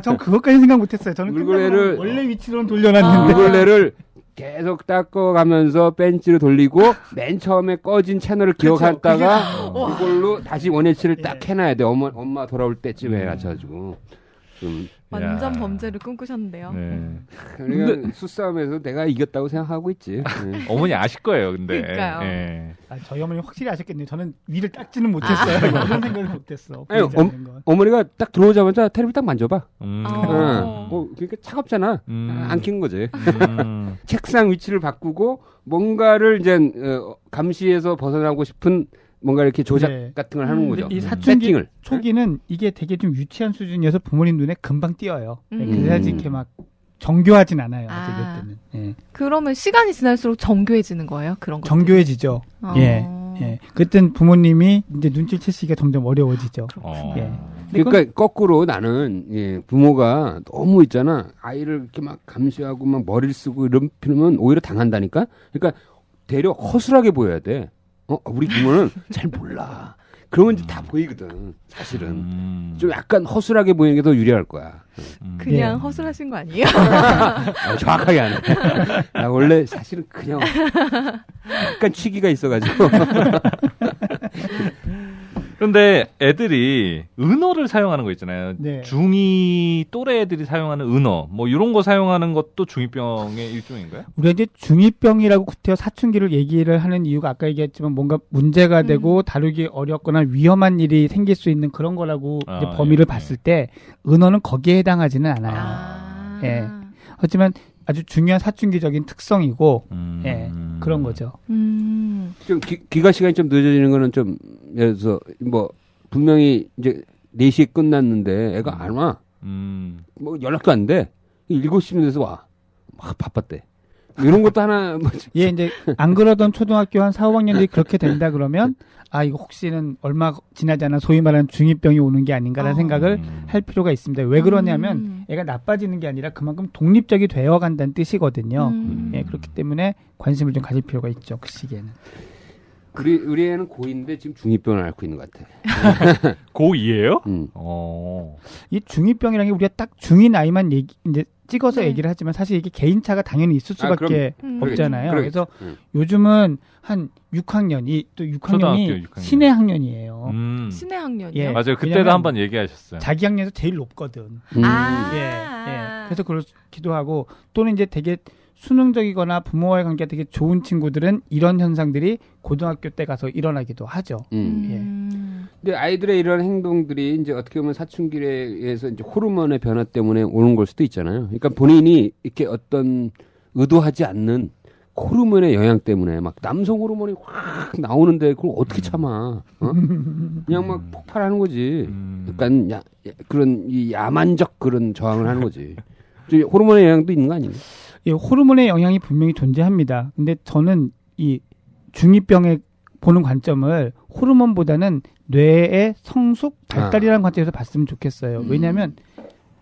전 그것까지 생각 못했어요. 저는 물걸레를- 원래 위치로 돌려놨는데. 물걸레를 계속 닦아가면서 벤치를 돌리고 맨 처음에 꺼진 채널을 기억했다가 그걸로 다시 원위치를 딱 해놔야 돼. 엄마 돌아올 때쯤에 맞춰가지고. 완전 야. 범죄를 꿈꾸셨는데요. 네. 그러니까 수싸움에서 내가 이겼다고 생각하고 있지. 어머니 아실 거예요, 근데. 그러니까요. 예. 저희 어머니 확실히 아셨겠네요. 저는 위를 닦지는 못했어요. 이런 생각을 못했어. 아니, 보이지 않는 건. 어머니가 딱 들어오자마자 텔레비 딱 만져봐. 어. 그러니까 차갑잖아. 안 킨 거지. 음. 책상 위치를 바꾸고 뭔가를 이제 감시에서 벗어나고 싶은 뭔가 이렇게 조작 네. 같은 걸 하는 거죠. 이 사춘기 세팅을. 초기는 이게 되게 좀 유치한 수준이어서 부모님 눈에 금방 띄어요. 그래서 음. 이렇게 막 정교하진 않아요. 아직 아. 이때는. 예. 그러면 시간이 지날수록 정교해지는 거예요? 그런 거. 정교해지죠. 어. 예. 예. 그땐 부모님이 이제 눈치를 채시기가 점점 어려워지죠. 어. 예. 그러니까 거꾸로 나는 부모가 너무 있잖아. 아이를 이렇게 막 감시하고 막 머리를 쓰고 이런 필요면 오히려 당한다니까. 그러니까 되려 허술하게 보여야 돼. 우리 부모는 잘 몰라. 그러면 이제 다 보이거든. 사실은 좀 약간 허술하게 보이는 게 더 유리할 거야. 그냥 예. 허술하신 거 아니에요? 정확하게 안 해. 나 원래 사실은 그냥 약간 취기가 있어가지고. 그런데 애들이 은어를 사용하는 거 있잖아요. 네. 중2 또래 애들이 사용하는 은어, 뭐 이런 거 사용하는 것도 중2병의 일종인가요? 우리가 이제 중2병이라고 구태여 사춘기를 얘기를 하는 이유가 아까 얘기했지만 뭔가 문제가 되고 다루기 어렵거나 위험한 일이 생길 수 있는 그런 거라고 이제 범위를 봤을 때 은어는 거기에 해당하지는 않아요. 아. 예. 하지만 아주 중요한 사춘기적인 특성이고 예, 그런 거죠. 좀 귀가 시간이 좀 늦어지는 거는 좀 예를 들어서 뭐 분명히 이제 4시에 끝났는데 애가 안 와. 뭐 연락도 안 돼. 7시면 돼서 와. 막 바빴대. 이런 것도 하나 예, 이제 안 그러던 초등학교 한 4, 5학년들이 그렇게 된다 그러면 이거 혹시는 얼마 지나지 않아 소위 말하는 중2병이 오는 게 아닌가라는 생각을 할 필요가 있습니다. 왜 그러냐면 애가 나빠지는 게 아니라 그만큼 독립적이 되어 간다는 뜻이거든요. 예, 그렇기 때문에 관심을 좀 가질 필요가 있죠. 그 시기에는. 우리 애는 고2인데 지금 중2병을 앓고 있는 것 같아. 고2예요? 이 중2병이라는 게 우리가 딱 중2 나이만 이제 찍어서 네. 얘기를 하지만 사실 이게 개인차가 당연히 있을 수밖에 없잖아요. 그래서 요즘은 한 6학년, 또 6학년이 초등학교 6학년. 신의 학년이에요. 신의 학년이요? 예. 맞아요. 그때도 왜냐면 한번 얘기하셨어요. 자기 학년에서 제일 높거든. 아. 예. 그래서 그렇기도 하고 또는 이제 되게 수능적이거나 부모와의 관계가 되게 좋은 친구들은 이런 현상들이 고등학교 때 가서 일어나기도 하죠. 근데 아이들의 이런 행동들이 이제 어떻게 보면 사춘기에 의해서 이제 호르몬의 변화 때문에 오는 걸 수도 있잖아요. 그러니까 본인이 이렇게 어떤 의도하지 않는 호르몬의 영향 때문에 막 남성 호르몬이 확 나오는데 그걸 어떻게 참아? 그냥 막 폭발하는 거지. 약간 그런 이 야만적 그런 저항을 하는 거지. 호르몬의 영향도 있는 거 아니에요? 예, 호르몬의 영향이 분명히 존재합니다. 근데 저는 이 중2병에 보는 관점을 호르몬보다는 뇌의 성숙 발달이라는 관점에서 봤으면 좋겠어요. 왜냐하면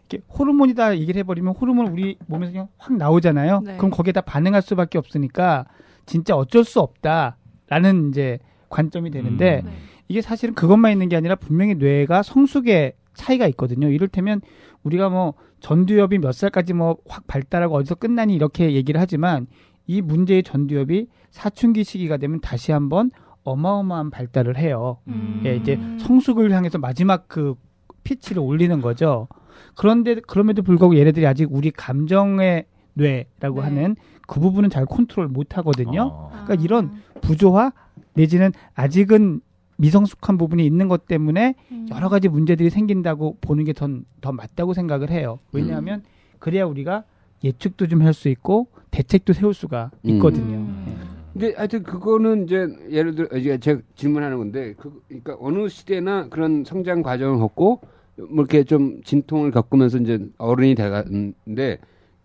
이렇게 호르몬이다 얘기를 해버리면 호르몬 우리 몸에서 그냥 확 나오잖아요. 네. 그럼 거기에다 반응할 수밖에 없으니까 진짜 어쩔 수 없다라는 이제 관점이 되는데 네. 이게 사실은 그것만 있는 게 아니라 분명히 뇌가 성숙의 차이가 있거든요. 이를테면 우리가 뭐 전두엽이 몇 살까지 뭐 확 발달하고 어디서 끝나니 이렇게 얘기를 하지만 이 문제의 전두엽이 사춘기 시기가 되면 다시 한번 어마어마한 발달을 해요. 예, 이제 성숙을 향해서 마지막 그 피치를 올리는 거죠. 그런데 그럼에도 불구하고 얘네들이 아직 우리 감정의 뇌라고 네. 하는 그 부분은 잘 컨트롤 못 하거든요. 아. 그러니까 이런 부조화 내지는 아직은 미성숙한 부분이 있는 것 때문에 여러 가지 문제들이 생긴다고 보는 게 더 맞다고 생각을 해요. 왜냐하면 그래야 우리가 예측도 좀 할 수 있고 대책도 세울 수가 있거든요. 근데 하여튼 그거는 이제 예를 들어 이제 제가 질문하는 건데 그러니까 어느 시대나 그런 성장 과정을 겪고 뭐 이렇게 좀 진통을 겪으면서 이제 어른이 돼가는데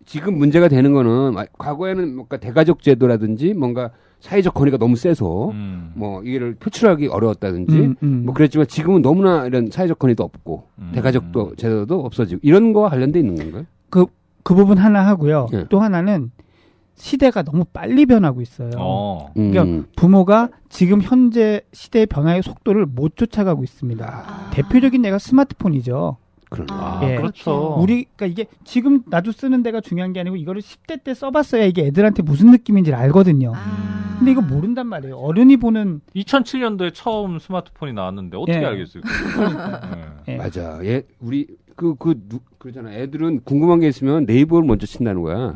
지금 문제가 되는 거는 과거에는 뭔가 대가족 제도라든지 뭔가 사회적 권위가 너무 세서 뭐 이를 표출하기 어려웠다든지 뭐 그랬지만 지금은 너무나 이런 사회적 권위도 없고 대가족도 제도도 없어지고 이런 거와 관련돼 있는 건가요? 그 부분 하나 하고요. 예. 또 하나는 시대가 너무 빨리 변하고 있어요. 그러니까 부모가 지금 현재 시대의 변화의 속도를 못 쫓아가고 있습니다. 대표적인 예가 스마트폰이죠. 예. 그렇죠. 우리가 이게 지금 나도 쓰는 데가 중요한 게 아니고 이거를 10대 때 써봤어야 이게 애들한테 무슨 느낌인지를 알거든요. 근데 이거 모른단 말이에요. 어른이 보는 2007년도에 처음 스마트폰이 나왔는데 어떻게 예. 알겠어요? 예. 맞아. 우리 그러잖아. 애들은 궁금한 게 있으면 네이버를 먼저 친다는 거야.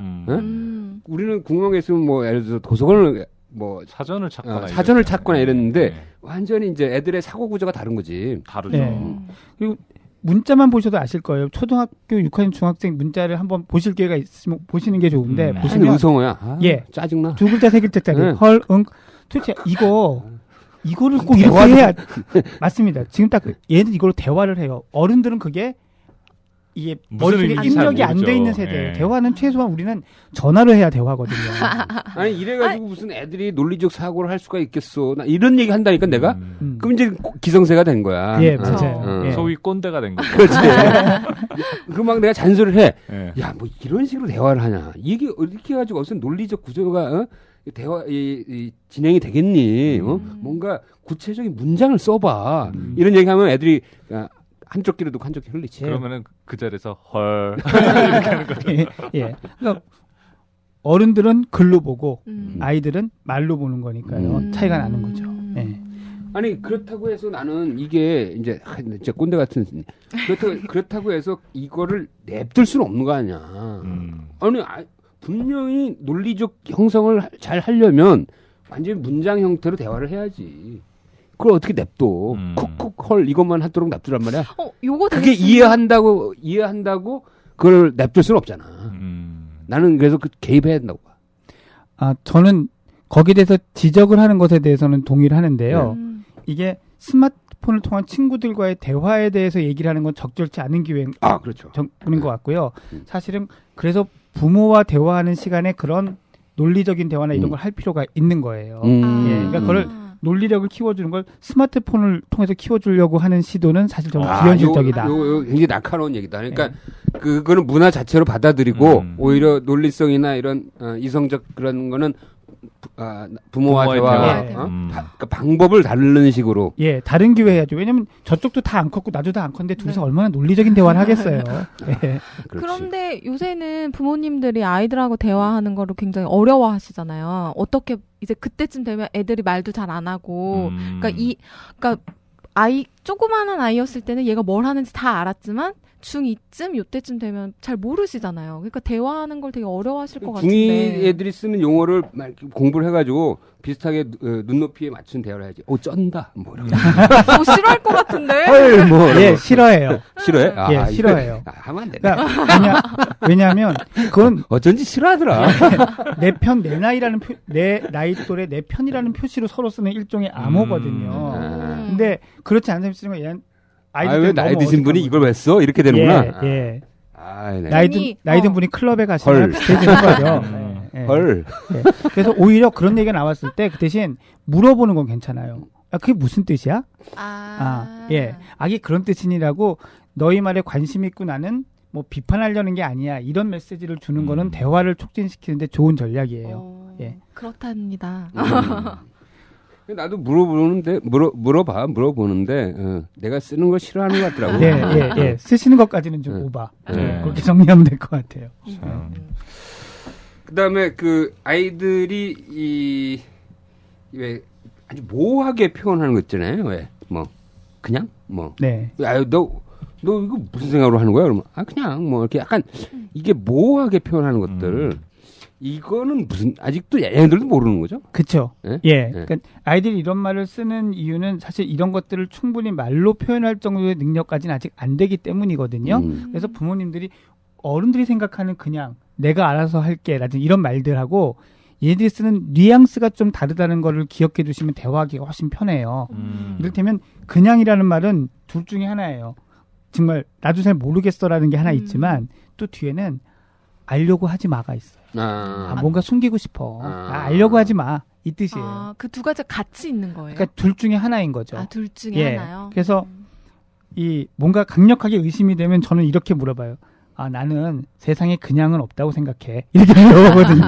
우리는 궁금한 게 있으면 뭐 예를 들어서 도서관을 뭐 사전을 찾거나 사전을 찾거나 이랬는데 네. 완전히 이제 애들의 사고 구조가 다른 거지. 다르죠. 예. 그리고 문자만 보셔도 아실 거예요. 초등학교 6학년 중학생 문자를 한번 보실 기회가 있으면 보시는 게 좋은데 무슨 보시면 의성어야? 예. 짜증나. 두 글자 세 글자짜리 네. 헐, 응. 도대체 이거를 꼭 이렇게 해야 맞습니다. 지금 딱 얘는 이걸로 대화를 해요. 어른들은 그게 이게 무슨 머릿속에 의미인지 잘 입력이 안 돼 모르죠. 있는 세대예요. 예. 대화는 최소한 우리는 전화로 해야 대화거든요. 아니 이래가지고 무슨 애들이 논리적 사고를 할 수가 있겠어. 나 이런 얘기 한다니까 내가. 그럼 이제 기성세가 된 거야. 예, 맞아요. 어. 예. 소위 꼰대가 된 거죠. 그렇지. 그 막 내가 잔소리를 해. 예. 야, 뭐 이런 식으로 대화를 하냐. 이게 이렇게 해가지고 무슨 논리적 구조가 대화 이 진행이 되겠니? 뭔가 구체적인 문장을 써봐. 이런 얘기하면 애들이 한쪽 귀로 듣고 한쪽 귀 흘리지. 그러면은 그 자리에서 헐 예. 그러니까 어른들은 글로 보고 음. 아이들은 말로 보는 거니까요. 차이가 나는 거죠. 예. 아니 그렇다고 해서 나는 이게 이제 진짜 꼰대 같은 그렇다고 해서 이거를 냅둘 수는 없는 거 아니야. 아니 분명히 논리적 형성을 잘 하려면 완전히 문장 형태로 대화를 해야지. 그걸 어떻게 냅둬? 쿡쿡 헐 이것만 하도록 냅두란 말이야. 요거 그게 이해한다고 그걸 냅둘 수는 없잖아. 나는 그래서 개입해야 된다고 봐. 아, 저는 거기에 대해서 지적을 하는 것에 대해서는 동의를 하는데요. 이게 스마트폰을 통한 친구들과의 대화에 대해서 얘기를 하는 건 적절치 않은 기회인 그렇죠. 것 같고요. 사실은 그래서 부모와 대화하는 시간에 그런 논리적인 대화나 이런 걸 할 필요가 있는 거예요. 예, 그러니까 그걸 논리력을 키워주는 걸 스마트폰을 통해서 키워주려고 하는 시도는 사실 좀 비현실적이다. 요 굉장히 날카로운 얘기다. 그러니까 그거는 문화 자체로 받아들이고 오히려 논리성이나 이런 이성적 그런 거는 부모와 대화 그러니까 방법을 다루는 식으로. 예, 다른 기회 해야죠. 왜냐면 저쪽도 다 안 컸고 나도 다 안 컸는데 둘이서 얼마나 논리적인 대화를 하겠어요. 예. 그런데 요새는 부모님들이 아이들하고 대화하는 거를 굉장히 어려워하시잖아요. 어떻게 이제 그때쯤 되면 애들이 말도 잘 안 하고, 그러니까 아이 조그마한 아이였을 때는 얘가 뭘 하는지 다 알았지만 중2쯤 요때쯤 되면 잘 모르시잖아요. 그러니까 대화하는 걸 되게 어려워하실 것 같은데. 중2 애들이 쓰는 용어를 막 공부를 해가지고 비슷하게 눈높이에 맞춘 대화를 해야지. 쩐다. 뭐 이렇게. 싫어할 것 같은데. 헐, 뭐. 예, 싫어해요. 싫어해? 예, 싫어해요. 하면 안 돼. 그러니까 왜냐하면 그건 어쩐지 싫어하더라. 내 편, 내 나이라는 내 나이 또래 내 편이라는 표시로 서로 쓰는 일종의 암호거든요. 근데 그렇지 않은 사람이 쓰는 건 얘는 왜 나이 드신 분이 이걸 왜 써? 이렇게 되는구나. 예. 네. 나이 든 분이 클럽에 가시면 비슷해지는 거죠. 헐. 예. 그래서 오히려 그런 얘기가 나왔을 때 그 대신 물어보는 건 괜찮아요. 그게 무슨 뜻이야? 예. 이게 그런 뜻이니라고 너희 말에 관심 있고 나는 뭐 비판하려는 게 아니야. 이런 메시지를 주는 거는 대화를 촉진시키는데 좋은 전략이에요. 예. 그렇답니다. 나도 물어보는데 내가 쓰는 걸 싫어하는 것 같더라고. 예. 쓰시는 것까지는 좀 오바. 그렇게 정리하면 될 것 같아요. 그다음에 그 아이들이 왜 아주 모호하게 표현하는 거 있잖아요. 왜 그냥 네. 너 이거 무슨 생각으로 하는 거야? 그러면 그냥 이렇게 약간 이게 모호하게 표현하는 것들. 이거는 아직도 얘네들도 모르는 거죠? 그쵸. 예? 예. 그러니까 아이들이 이런 말을 쓰는 이유는 사실 이런 것들을 충분히 말로 표현할 정도의 능력까지는 아직 안 되기 때문이거든요. 그래서 부모님들이 어른들이 생각하는 그냥 내가 알아서 할게 라든지 이런 말들하고 얘들이 쓰는 뉘앙스가 좀 다르다는 거를 기억해 두시면 대화하기가 훨씬 편해요. 이를테면 그냥이라는 말은 둘 중에 하나예요. 정말 나도 잘 모르겠어라는 게 하나 있지만 또 뒤에는 알려고 하지 마가 있어요. 뭔가 숨기고 싶어. 알려고 하지 마. 이 뜻이에요. 그 두 가지가 같이 있는 거예요? 그러니까 둘 중에 하나인 거죠. 둘 중에 하나요? 그래서 이 뭔가 강력하게 의심이 되면 저는 이렇게 물어봐요. 나는 세상에 그냥은 없다고 생각해. 이렇게 물어보거든요.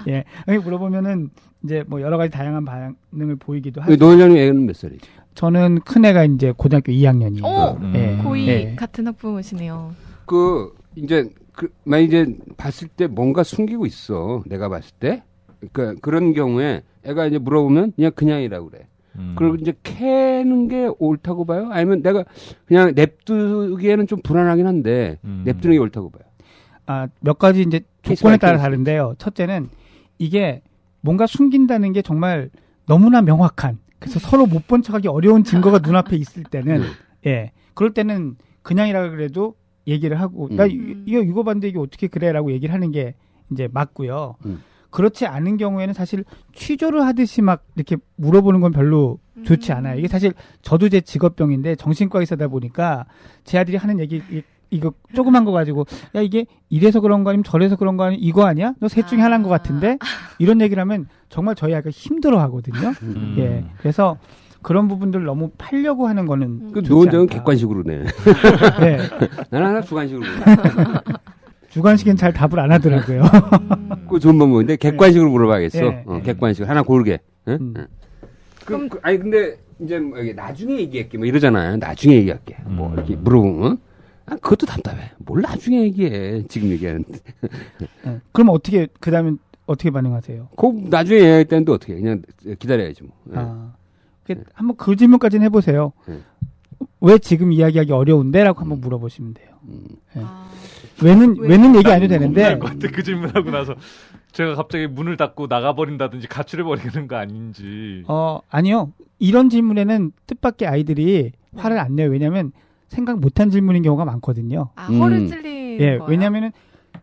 예. 이렇게 물어보면은 이제 뭐 여러 가지 다양한 반응을 보이기도 하죠. 노현장님 애는 몇 살이죠? 저는 큰 애가 이제 고등학교 2학년이에요. 예. 거의 예. 같은 학부모시네요. 만약 이제 봤을 때 뭔가 숨기고 있어. 내가 봤을 때. 그런 경우에 애가 이제 물어보면 그냥이라고 그래. 그리고 이제 캐는 게 옳다고 봐요? 아니면 내가 그냥 냅두기에는 좀 불안하긴 한데 냅두는 게 옳다고 봐요? 몇 가지 이제 조건에 따라 다른데요. 첫째는 이게 뭔가 숨긴다는 게 정말 너무나 명확한, 그래서 서로 못 본 척하기 어려운 증거가 눈앞에 있을 때는 예, 그럴 때는 그냥이라 그래도 얘기를 하고 나 이거 봤는데 이게 어떻게 그래라고 얘기를 하는 게 이제 맞고요. 그렇지 않은 경우에는 사실 취조를 하듯이 막 이렇게 물어보는 건 별로 좋지 않아요. 이게 사실 저도 제 직업병인데 정신과 의사다 보니까 제 아들이 하는 얘기 이거 조그만 거 가지고 야 이게 이래서 그런 거 아니면 저래서 그런 거 아니면 이거 아니야? 너 셋 중에 하나인 것 같은데 이런 얘기를 하면 정말 저희 아이가 힘들어 하거든요. 예, 그래서 그런 부분들 너무 팔려고 하는 거는 노원장은 객관식으로 내. 네. 나는 하나 주관식으로 내. 주관식은 잘 답을 안 하더라고요. 그 좋은 방법인데 객관식으로 물어봐야겠어. 네. 객관식 하나 고르게. 아니 근데 이제 뭐 이게 나중에 얘기할게 뭐 이러잖아요. 나중에 얘기할게. 뭐 이렇게 물어보면 그것도 답답해. 뭘 나중에 얘기해. 지금 얘기하는데. 그럼 어떻게 그다음에 어떻게 반응하세요? 나중에 얘기할 때는 또 어떻게 해? 그냥 기다려야지 뭐. 한번 그 질문까지는 해보세요. 왜 지금 이야기하기 어려운데라고 한번 물어보시면 돼요. 왜는 얘기 안 해도 되는데. 그 질문하고 나서 제가 갑자기 문을 닫고 나가버린다든지 가출해버리는 거 아닌지. 아니요. 이런 질문에는 뜻밖의 아이들이 화를 안 내요. 왜냐하면 생각 못한 질문인 경우가 많거든요. 허를 찔리는 예, 거예요? 왜냐하면은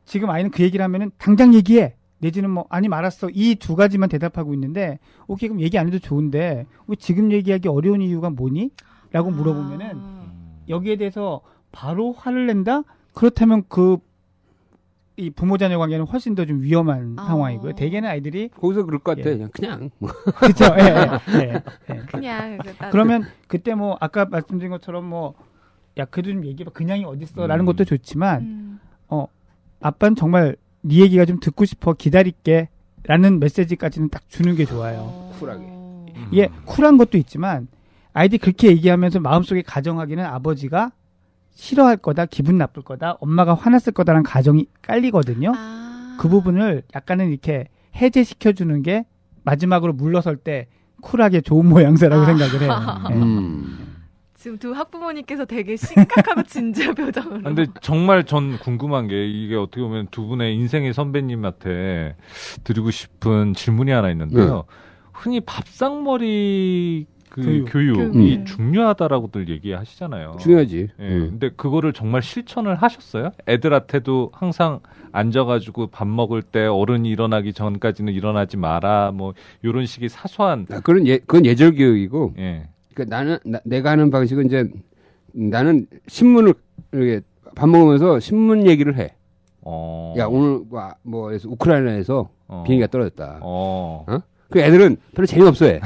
지금 아이는 그 얘기를 하면은 당장 얘기해. 내지는 뭐 아니 말았어. 이 두 가지만 대답하고 있는데 오케이 그럼 얘기 안 해도 좋은데 왜 지금 얘기하기 어려운 이유가 뭐니? 라고 물어보면은 여기에 대해서 바로 화를 낸다? 그렇다면 이 부모 자녀 관계는 훨씬 더 좀 위험한 상황이고요. 대개는 아이들이 거기서 그럴 것 같아. 그냥. 그렇죠. 예. 그냥 그러면 그때 뭐 아까 말씀드린 것처럼 뭐 야 그래도 좀 얘기해봐. 그냥이 어딨어라는 것도 좋지만 아빠는 정말 네 얘기가 좀 듣고 싶어 기다릴게 라는 메시지까지는 딱 주는 게 좋아요. 쿨하게. 이게 쿨한 것도 있지만 아이들이 그렇게 얘기하면서 마음속에 가정하기는 아버지가 싫어할 거다, 기분 나쁠 거다, 엄마가 화났을 거다라는 가정이 깔리거든요. 그 부분을 약간은 이렇게 해제시켜주는 게 마지막으로 물러설 때 쿨하게 좋은 모양새라고 생각을 해요. 지금 두 학부모님께서 되게 심각하고 진지한 표정으로. 근데 정말 전 궁금한 게 이게 어떻게 보면 두 분의 인생의 선배님한테 드리고 싶은 질문이 하나 있는데요. 흔히 밥상머리 교육이 중요하다라고들 얘기하시잖아요. 중요하지. 예. 근데 그거를 정말 실천을 하셨어요? 애들한테도 항상 앉아가지고 밥 먹을 때 어른이 일어나기 전까지는 일어나지 마라. 뭐 이런 식의 사소한. 그건 예절 교육이고. 예. 그러니까 내가 하는 방식은 이제 나는 신문을 이렇게 밥 먹으면서 신문 얘기를 해. 야 오늘 그래서 우크라이나에서 비행기가 떨어졌다. 그 애들은 별로 재미없어 해.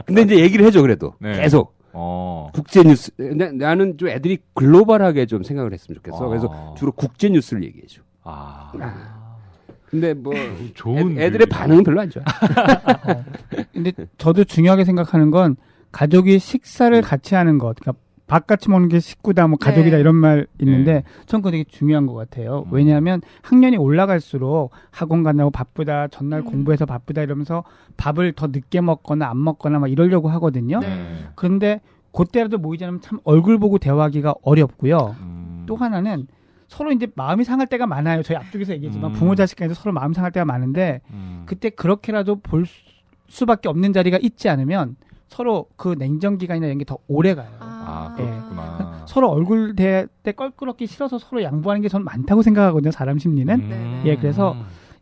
근데 이제 얘기를 해줘 그래도 계속. 국제 뉴스. 나는 좀 애들이 글로벌하게 좀 생각을 했으면 좋겠어. 그래서 주로 국제 뉴스를 얘기해줘. 근데 뭐 좋은 애들의 반응은 별로 안 좋아. 근데 저도 중요하게 생각하는 건 가족이 식사를 같이 하는 것. 그러니까 밥 같이 먹는 게 식구다, 뭐 가족이다 이런 말 있는데 전 그거 되게 중요한 것 같아요. 왜냐하면 학년이 올라갈수록 학원 간다고 바쁘다, 전날 공부해서 바쁘다 이러면서 밥을 더 늦게 먹거나 안 먹거나 막 이러려고 하거든요. 그런데 그때라도 모이지 않으면 참 얼굴 보고 대화하기가 어렵고요. 또 하나는 서로 이제 마음이 상할 때가 많아요. 저희 앞쪽에서 얘기했지만 부모 자식 간에서 서로 마음 상할 때가 많은데 그때 그렇게라도 볼 수밖에 없는 자리가 있지 않으면 서로 그 냉전 기간이나 이런 게 더 오래 가요. 그렇구나. 서로 얼굴 대할 때 껄끄럽기 싫어서 서로 양보하는 게 전 많다고 생각하거든요. 사람 심리는. 예, 그래서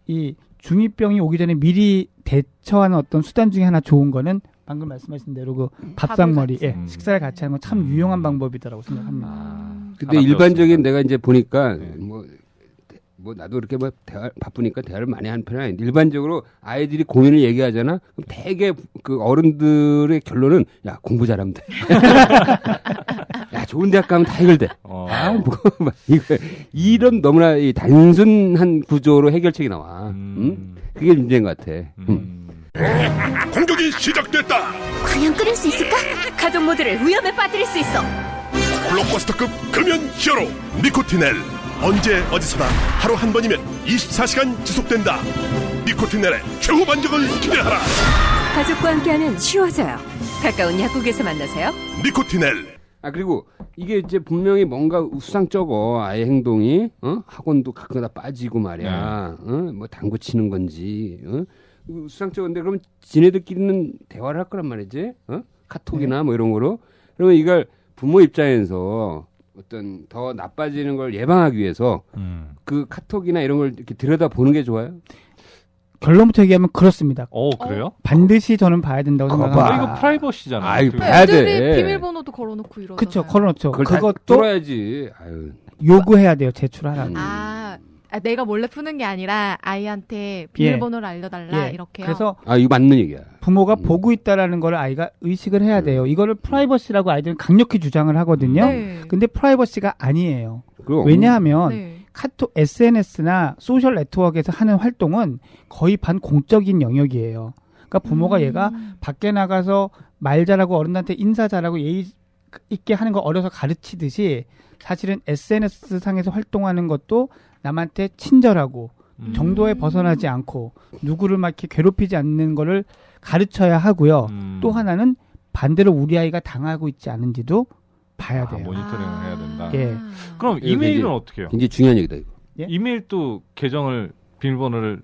이 중2병이 오기 전에 미리 대처하는 어떤 수단 중에 하나 좋은 거는 방금 말씀하신 대로 그 밥상머리, 같이. 식사를 같이 하는 건 참 유용한 방법이더라고 생각합니다. 근데 하나 일반적인 배웠습니다. 내가 이제 보니까 네. 뭐 나도 그렇게 뭐 바쁘니까 대화를 많이 하는 편은 아닌데 일반적으로 아이들이 고민을 얘기하잖아. 그럼 대개 그 어른들의 결론은 야 공부 잘하면 돼. 야 좋은 대학 가면 다 해결돼. 이런 너무나 이 단순한 구조로 해결책이 나와. 응? 그게 문제인 것 같아. 공격이 시작됐다. 과연 끓일 수 있을까? 가족 모두를 위험에 빠뜨릴 수 있어. 블록버스터급 금연 히어로 니코틴엘. 언제 어디서나 하루 한 번이면 24시간 지속된다. 니코틴엘의 최후 반격을 기대하라. 가족과 함께하면 쉬워져요. 가까운 약국에서 만나세요. 니코틴엘. 그리고 이게 이제 분명히 뭔가 수상쩍어 아이 행동이 학원도 가끔가다 빠지고 말이야. 뭐 당구 치는 건지 수상쩍은데 그러면 지네들끼리는 대화를 할 거란 말이지. 카톡이나 뭐 이런 거로. 그러면 이걸 부모 입장에서 어떤 더 나빠지는 걸 예방하기 위해서 그 카톡이나 이런 걸 이렇게 들여다 보는 게 좋아요. 결론부터 얘기하면 그렇습니다. 그래요? 반드시 저는 봐야 된다고 생각합니다. 이거 프라이버시잖아요. 아이, 그- 봐야 돼. 애들이 비밀번호도 걸어놓고 이러잖아요. 그렇죠. 걸어놓죠. 그걸 다 그것도 뚫어야지. 아유. 요구해야 돼요. 제출하라고. 내가 몰래 푸는 게 아니라 아이한테 비밀번호를 알려달라 이렇게요. 그래서 이거 맞는 얘기야. 부모가 보고 있다라는 걸 아이가 의식을 해야 돼요. 이거를 프라이버시라고 아이들은 강력히 주장을 하거든요. 네. 근데 프라이버시가 아니에요. 그럼. 왜냐하면 네. 카톡 SNS나 소셜 네트워크에서 하는 활동은 거의 반공적인 영역이에요. 그러니까 부모가 얘가 밖에 나가서 말 잘하고 어른한테 인사 잘하고 예의 있게 하는 거 어려서 가르치듯이 사실은 SNS 상에서 활동하는 것도 남한테 친절하고 정도에 벗어나지 않고 누구를 막 이렇게 괴롭히지 않는 거를 가르쳐야 하고요. 또 하나는 반대로 우리 아이가 당하고 있지 않은지도 봐야 돼요. 모니터링을 해야 된다. 예. 그럼 이거 이메일은 이제- 어떻게 해요? 굉장히 중요한 얘기다 이거. 예? 이메일도 계정을 비밀번호를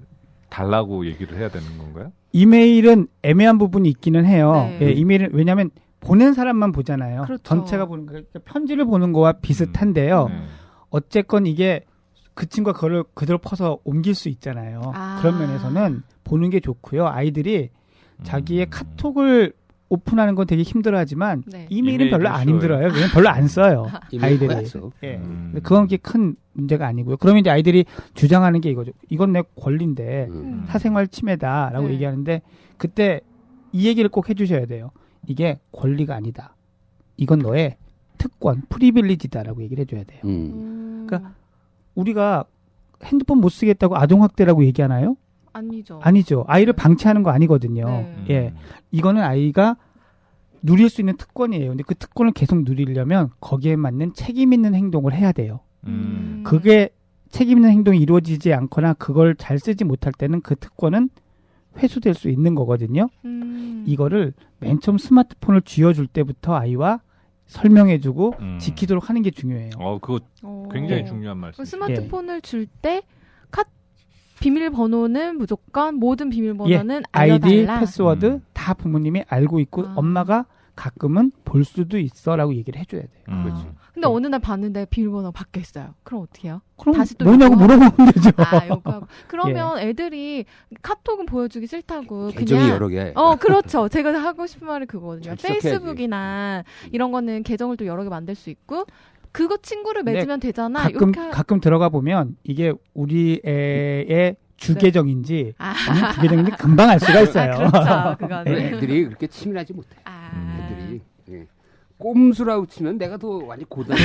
달라고 얘기를 해야 되는 건가요? 이메일은 애매한 부분이 있기는 해요. 네. 예, 이메일은 왜냐하면 보낸 사람만 보잖아요. 그렇죠. 전체가 보는 거 편지를 보는 거와 비슷한데요. 네. 어쨌건 이게 그 친구가 그걸 그대로 퍼서 옮길 수 있잖아요. 그런 면에서는 보는 게 좋고요. 아이들이 자기의 카톡을 오픈하는 건 되게 힘들어하지만 네. 이메일은 별로 이메일은 안 쉬워요. 힘들어요. 왜냐면 별로 안 써요. 아이들이. 거였어. 예. 음. 근데 그건 게 큰 문제가 아니고요. 그러면 이제 아이들이 주장하는 게 이거죠. 이건 내 권리인데 사생활 침해다라고 네. 얘기하는데 그때 이 얘기를 꼭 해주셔야 돼요. 이게 권리가 아니다. 이건 너의 특권, 프리빌리지다라고 얘기를 해줘야 돼요. 그러니까 우리가 핸드폰 못 쓰겠다고 아동학대라고 얘기하나요? 아니죠. 아니죠. 아이를 방치하는 거 아니거든요. 네. 예. 이거는 아이가 누릴 수 있는 특권이에요. 근데 그 특권을 계속 누리려면 거기에 맞는 책임 있는 행동을 해야 돼요. 그게 책임 있는 행동이 이루어지지 않거나 그걸 잘 쓰지 못할 때는 그 특권은 회수될 수 있는 거거든요. 이거를 맨 처음 스마트폰을 쥐어줄 때부터 아이와 설명해주고 지키도록 하는 게 중요해요. 그거 굉장히 네. 중요한 말씀. 스마트폰을 줄 때 비밀번호는 무조건 모든 비밀번호는 아이디, 알려달라. 패스워드 다 부모님이 알고 있고 엄마가 가끔은 볼 수도 있어라고 얘기를 해줘야 돼요. 그렇지. 근데 어느 날 봤는데 비밀번호가 바뀌어 있어요. 그럼 어떻게 해요? 그럼 다시 또 뭐냐고 요구하고? 물어보면 되죠. 요구하고. 그러면 애들이 카톡은 보여주기 싫다고 계정이 그냥 여러 개야. 그렇죠. 제가 하고 싶은 말이 그거거든요. 잘 지적해야지. 페이스북이나 이런 거는 계정을 또 여러 개 만들 수 있고 그거 친구를 근데 맺으면 되잖아. 가끔 이렇게 가끔 들어가 보면 이게 우리 애의 주계정인지 아니면 부계정인지 금방 알 수가 있어요. 그렇죠. 그거는. 애들이 그렇게 치밀하지 못해. 아. 애들이 꼼수라고 치면 내가 더 완전 고단해.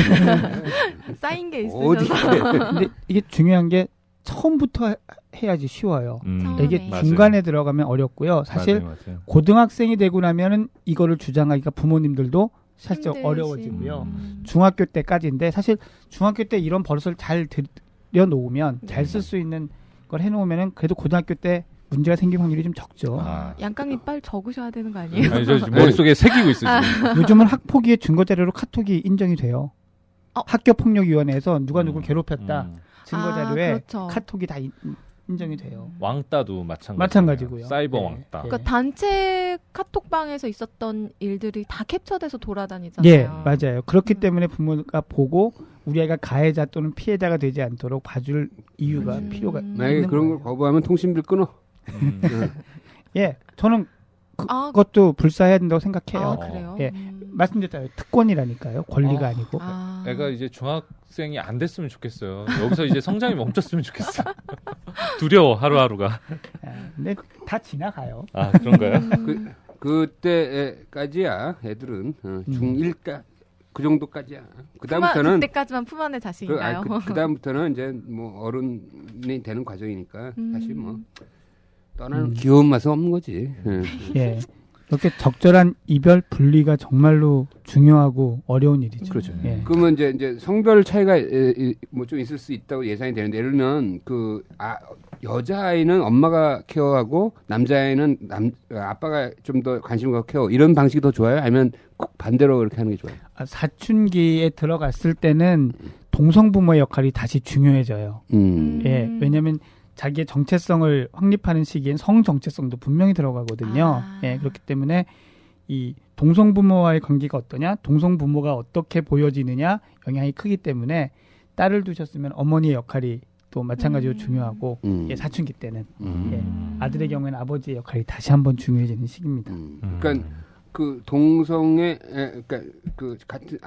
쌓인 게 어디? 있으셔서. 근데 이게 중요한 게 처음부터 해야지 쉬워요. 처음에. 이게 맞아요. 중간에 들어가면 어렵고요. 사실 맞아요. 고등학생이 되고 나면은 이거를 주장하기가 부모님들도 사실 힘들지. 어려워지고요. 중학교 때까지인데 사실 중학교 때 이런 버릇을 잘 들여놓으면 잘 쓸 수 있는 걸 해놓으면은 그래도 고등학교 때 문제가 생길 확률이 좀 적죠. 양강님 빨리 적으셔야 되는 거 아니에요? 아니, 저 머릿속에 새기고 있어요. 지금. 요즘은 학폭위의 증거자료로 카톡이 인정이 돼요. 학교폭력위원회에서 누가 누굴 괴롭혔다 증거자료에 그렇죠. 카톡이 다 인정이 돼요. 왕따도 마찬가지고요. 사이버 네. 왕따. 그러니까 단체 카톡방에서 있었던 일들이 다 캡처돼서 돌아다니잖아요. 예, 맞아요. 그렇기 때문에 부모가 보고 우리 아이가 가해자 또는 피해자가 되지 않도록 봐줄 이유가 필요가 만약에 있는 그런 거예요. 걸 거부하면 통신비를 끊어. 예, 저는 아, 그것도 불사해야 된다고 생각해요. 아, 그래요? 예. 말씀드렸잖아요. 특권이라니까요. 권리가 아니고. 아. 애가 이제 중학생이 안 됐으면 좋겠어요. 여기서 이제 성장이 멈췄으면 좋겠어. 두려워 하루하루가. 근데 다 지나가요. 아 그런가요? 그때까지야 애들은 중1까 그 정도까지야. 그 다음부터는 그때까지만 품 안에 자식인가요? 그 다음부터는 이제 뭐 어른이 되는 과정이니까 사실 뭐 떠나는 귀여운 맛은 없는 거지. 예. 이렇게 적절한 이별 분리가 정말로 중요하고 어려운 일이죠. 그렇죠. 예. 그러면 이제 성별 차이가 뭐 좀 있을 수 있다고 예상이 되는데 예를 들면 여자아이는 엄마가 케어하고 남자아이는 아빠가 좀 더 관심을 갖고 케어 이런 방식이 더 좋아요? 아니면 꼭 반대로 그렇게 하는 게 좋아요? 사춘기에 들어갔을 때는 동성부모의 역할이 다시 중요해져요. 예. 왜냐하면 자기의 정체성을 확립하는 시기엔 성 정체성도 분명히 들어가거든요. 예. 그렇기 때문에 이 동성부모와의 관계가 어떠냐, 동성부모가 어떻게 보여지느냐 영향이 크기 때문에 딸을 두셨으면 어머니의 역할이 또 마찬가지로 중요하고 예, 사춘기 때는 예, 아들의 경우에는 아버지의 역할이 다시 한번 중요해지는 시기입니다. 그러니까 그 동성의 그러니까 그 같은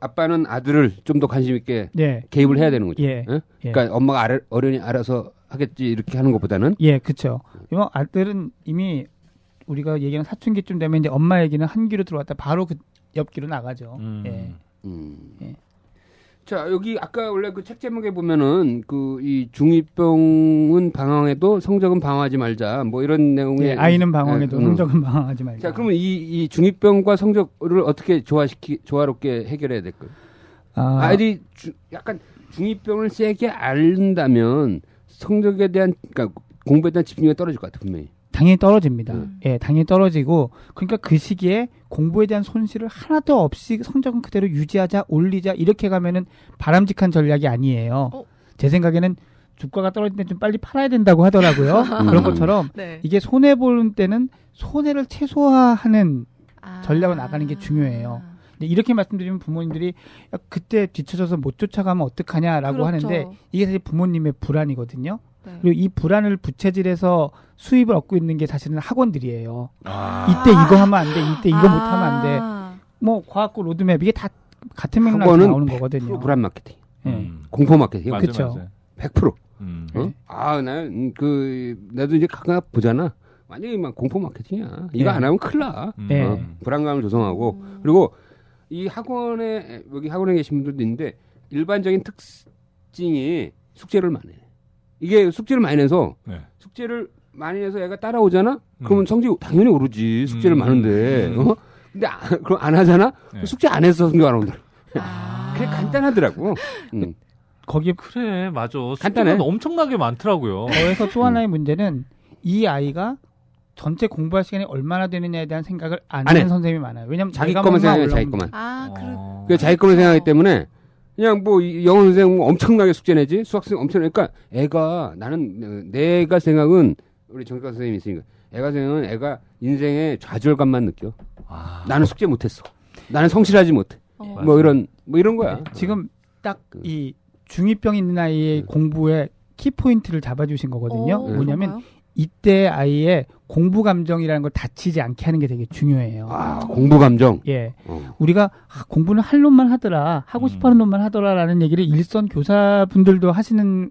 아빠는 아들을 좀 더 관심 있게 예. 개입을 해야 되는 거죠. 예. 예? 그러니까 엄마가 어른이 알아서 하겠지 이렇게 하는 것보다는 예, 그렇죠. 아들은 이미 우리가 얘기하는 사춘기쯤 되면 이제 엄마 얘기는 한 귀로 들어왔다 바로 그 옆귀로 나가죠. 예. 예. 자, 여기 아까 원래 그 책 제목에 보면은 그 이 중2병은 방황해도 성적은 방황하지 말자. 뭐 이런 내용의 예, 아이는 방황해도 성적은 방황하지 말자. 자, 그러면 이 중2병과 성적을 어떻게 조화롭게 해결해야 될까요? 아이들이 약간 중2병을 세게 앓는다면 성적에 대한 그러니까 공부에 대한 집중력이 떨어질 것 같아, 분명히. 당연히 떨어집니다. 예, 당연히 떨어지고 그러니까 그 시기에 공부에 대한 손실을 하나도 없이 성적은 그대로 유지하자, 올리자 이렇게 가면은 바람직한 전략이 아니에요. 제 생각에는 주가가 떨어질 때 좀 빨리 팔아야 된다고 하더라고요. 그런 것처럼 네. 이게 손해 보는 때는 손해를 최소화하는 전략을 나가는 게 중요해요. 이렇게 말씀드리면 부모님들이 야, 그때 뒤쳐져서 못 쫓아가면 어떡하냐라고 그렇죠. 하는데 이게 사실 부모님의 불안이거든요. 네. 그리고 이 불안을 부채질해서 수입을 얻고 있는 게 사실은 학원들이에요. 이때 이거 하면 안 돼, 이때 이거 못하면 안 돼. 뭐 과학고 로드맵 이게 다 같은 맥락에서 나오는 거거든요. 불안 마케팅, 공포 마케팅, 그렇죠. 100%. 네. 나도 이제 가끔 보잖아. 완전히 막 공포 마케팅이야. 이거 안 하면 큰일 나. 불안감을 조성하고 그리고 이 여기 학원에 계신 분들도 있는데 일반적인 특징이 숙제를 많이 해. 이게 숙제를 많이 내서 숙제를 많이 해서 애가 따라오잖아? 그러면 성적이 당연히 오르지. 숙제를 많은데. 근데 그럼 안 하잖아? 숙제 안 해서 성적 안 온다. 그게 간단하더라고. 거기에 그래 맞아. 간단해. 숙제가 엄청나게 많더라고요. 거기서 또 하나의 문제는 이 아이가 전체 공부할 시간이 얼마나 되느냐에 대한 생각을 안 하는 선생님이 많아요. 왜냐면 자기 것만 생각해, 자기 것만. 그래. 자기 것만 생각하기 때문에 그냥 뭐 영어 선생님 엄청나게 숙제 내지 수학생 엄청나게 그러니까 애가 내가 생각은 우리 정과 선생님이 있으니까 애가 생각은 애가 인생의 좌절감만 느껴. 나는 숙제 못했어. 나는 성실하지 못해. 뭐 이런 거야. 지금 딱 이 중2병 있는 아이의 공부의 키포인트를 잡아주신 거거든요. 뭐냐면 이때 아이의 공부 감정이라는 걸 다치지 않게 하는 게 되게 중요해요. 공부 감정. 예. 우리가 공부는 할 놈만 하더라, 하고 싶어하는 놈만 하더라라는 얘기를 일선 교사분들도 하시는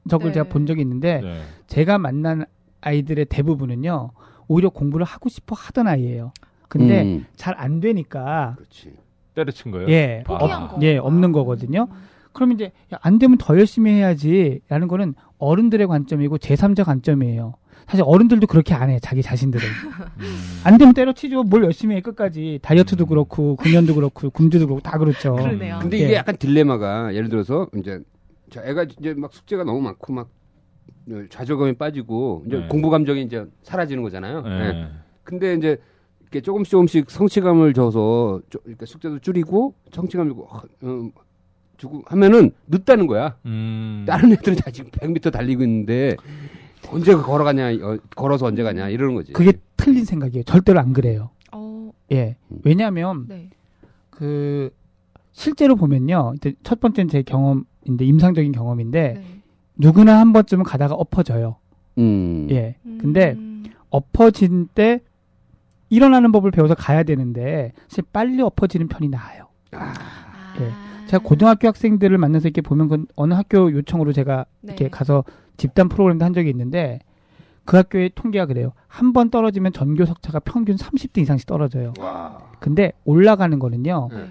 적을 제가 본 적이 있는데 제가 만난 아이들의 대부분은요 오히려 공부를 하고 싶어 하던 아이예요. 근데 잘 안 되니까 때려친 거예요? 예, 없는 거거든요. 그럼 이제 안 되면 더 열심히 해야지라는 거는 어른들의 관점이고 제3자 관점이에요. 사실 어른들도 그렇게 안 해, 자기 자신들은. 안 되면 때려치죠. 뭘 열심히 해, 끝까지. 다이어트도 그렇고, 금연도 그렇고, 금주도 그렇고, 다 그렇죠. 그러네요. 근데 이게 약간 딜레마가, 예를 들어서, 이제, 애가 이제 막 숙제가 너무 많고, 막, 좌절감에 빠지고, 이제 공부 감정이 이제 사라지는 거잖아요. 근데 이제, 이렇게 조금씩 성취감을 줘서, 그러니까 숙제도 줄이고, 성취감을 주고 하면은 늦다는 거야. 다른 애들은 다 지금 100m 달리고 있는데, 언제 걸어서 언제 가냐, 이러는 거지. 그게 틀린 생각이에요. 절대로 안 그래요. 예. 왜냐하면, 실제로 보면요. 이제 첫 번째는 제 경험인데 임상적인 경험인데 네. 누구나 한 번쯤은 가다가 엎어져요. 음. 예. 근데 엎어진 때 일어나는 법을 배워서 가야 되는데 사실 빨리 엎어지는 편이 나아요. 예. 제가 고등학교 학생들을 만나서 이렇게 보면 그 어느 학교 요청으로 제가 이렇게 네. 가서 집단 프로그램도 한 적이 있는데 그 학교의 통계가 그래요. 한 번 떨어지면 전교 석차가 평균 30등 이상씩 떨어져요. 근데 올라가는 거는요. 네.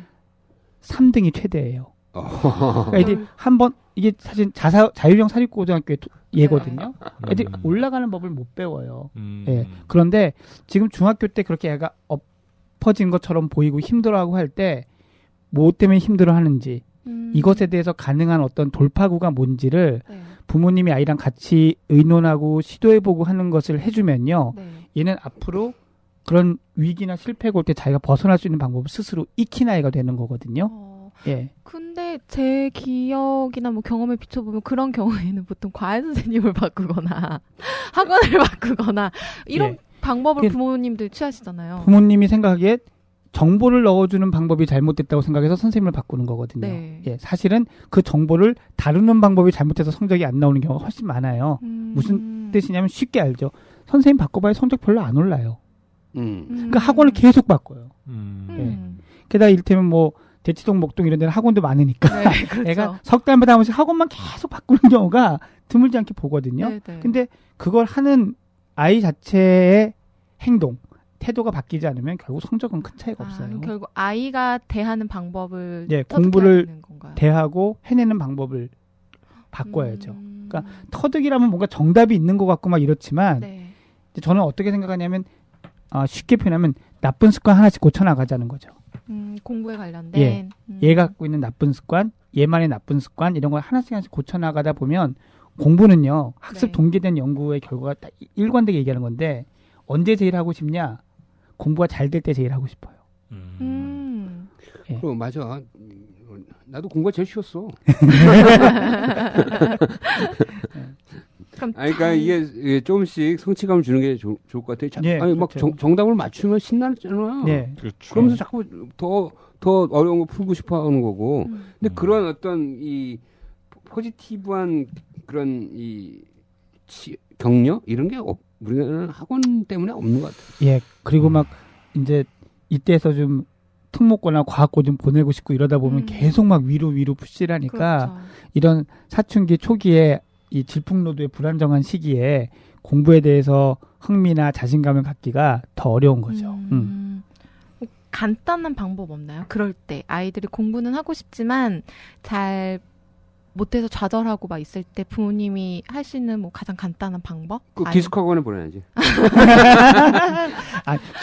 3등이 최대예요. 그러니까 애들이 한 번 이게 사실 자율형 사립고등학교의 예거든요. 애들이 올라가는 법을 못 배워요. 예. 그런데 지금 중학교 때 그렇게 애가 엎어진 것처럼 보이고 힘들어하고 할 때 뭐 때문에 힘들어하는지 이것에 대해서 가능한 어떤 돌파구가 뭔지를 네. 부모님이 아이랑 같이 의논하고 시도해보고 하는 것을 해주면요. 네. 얘는 앞으로 그런 위기나 실패가 올 때 자기가 벗어날 수 있는 방법을 스스로 익힌 아이가 되는 거거든요. 예. 근데 제 기억이나 뭐 경험에 비춰보면 그런 경우에는 보통 과외 선생님을 바꾸거나 학원을 바꾸거나 이런 예. 방법을 그게- 부모님들이 취하시잖아요. 부모님이 생각하기에 정보를 넣어주는 방법이 잘못됐다고 생각해서 선생님을 바꾸는 거거든요. 네. 예, 사실은 그 정보를 다루는 방법이 잘못돼서 성적이 안 나오는 경우가 훨씬 많아요. 무슨 뜻이냐면 쉽게 알죠. 선생님 바꿔봐야 성적 별로 안 올라요. 그러니까 학원을 계속 바꿔요. 예. 게다가 이를테면 뭐 대치동, 목동 이런 데는 학원도 많으니까 네, 그렇죠. 애가 석 달마다 한 번씩 학원만 계속 바꾸는 경우가 드물지 않게 보거든요. 네, 네. 근데 그걸 하는 아이 자체의 행동, 태도가 바뀌지 않으면 결국 성적은 큰 차이가 없어요. 그럼 결국 아이가 대하는 방법을 예, 터득해야 공부를 되는 건가요? 대하고 해내는 방법을 바꿔야죠. 그러니까 터득이라면 뭔가 정답이 있는 것 같고 막 이렇지만 네. 이제 저는 어떻게 생각하냐면 쉽게 표현하면 나쁜 습관 하나씩 고쳐나가자는 거죠. 공부에 관련된 예. 얘가 갖고 있는 나쁜 습관, 얘만의 나쁜 습관 이런 걸 하나씩 고쳐나가다 보면 공부는요. 학습 네. 동기된 연구의 결과가 딱 일관되게 얘기하는 건데 언제 제일 하고 싶냐? 공부가 잘 될 때 제일 하고 싶어요. 예. 맞아. 나도 공부가 제일 쉬웠어. 그럼 아니, 그러니까 이게 조금씩 성취감을 주는 게 좋을 것 같아요. 예, 아니 막 그렇죠. 정답을 맞추면 신나잖아. 네. 그렇죠. 그러면서 자꾸 더 어려운 거 풀고 싶어 하는 거고. 근데 그런 어떤 이 포지티브한 그런 이 격려 이런 게 우리는 학원 때문에 없는 것 같아요. 예. 그리고 막 이제 이때에서 좀 특목고나 과학고 좀 보내고 싶고 이러다 보면 계속 막 위로 푸시를 하니까 그렇죠. 이런 사춘기 초기에 이 질풍노도의 불안정한 시기에 공부에 대해서 흥미나 자신감을 갖기가 더 어려운 거죠. 뭐 간단한 방법 없나요? 그럴 때 아이들이 공부는 하고 싶지만 잘 못해서 좌절하고 막 있을 때 부모님이 할 수 있는 뭐 가장 간단한 방법? 그 기숙학원에 보내야지.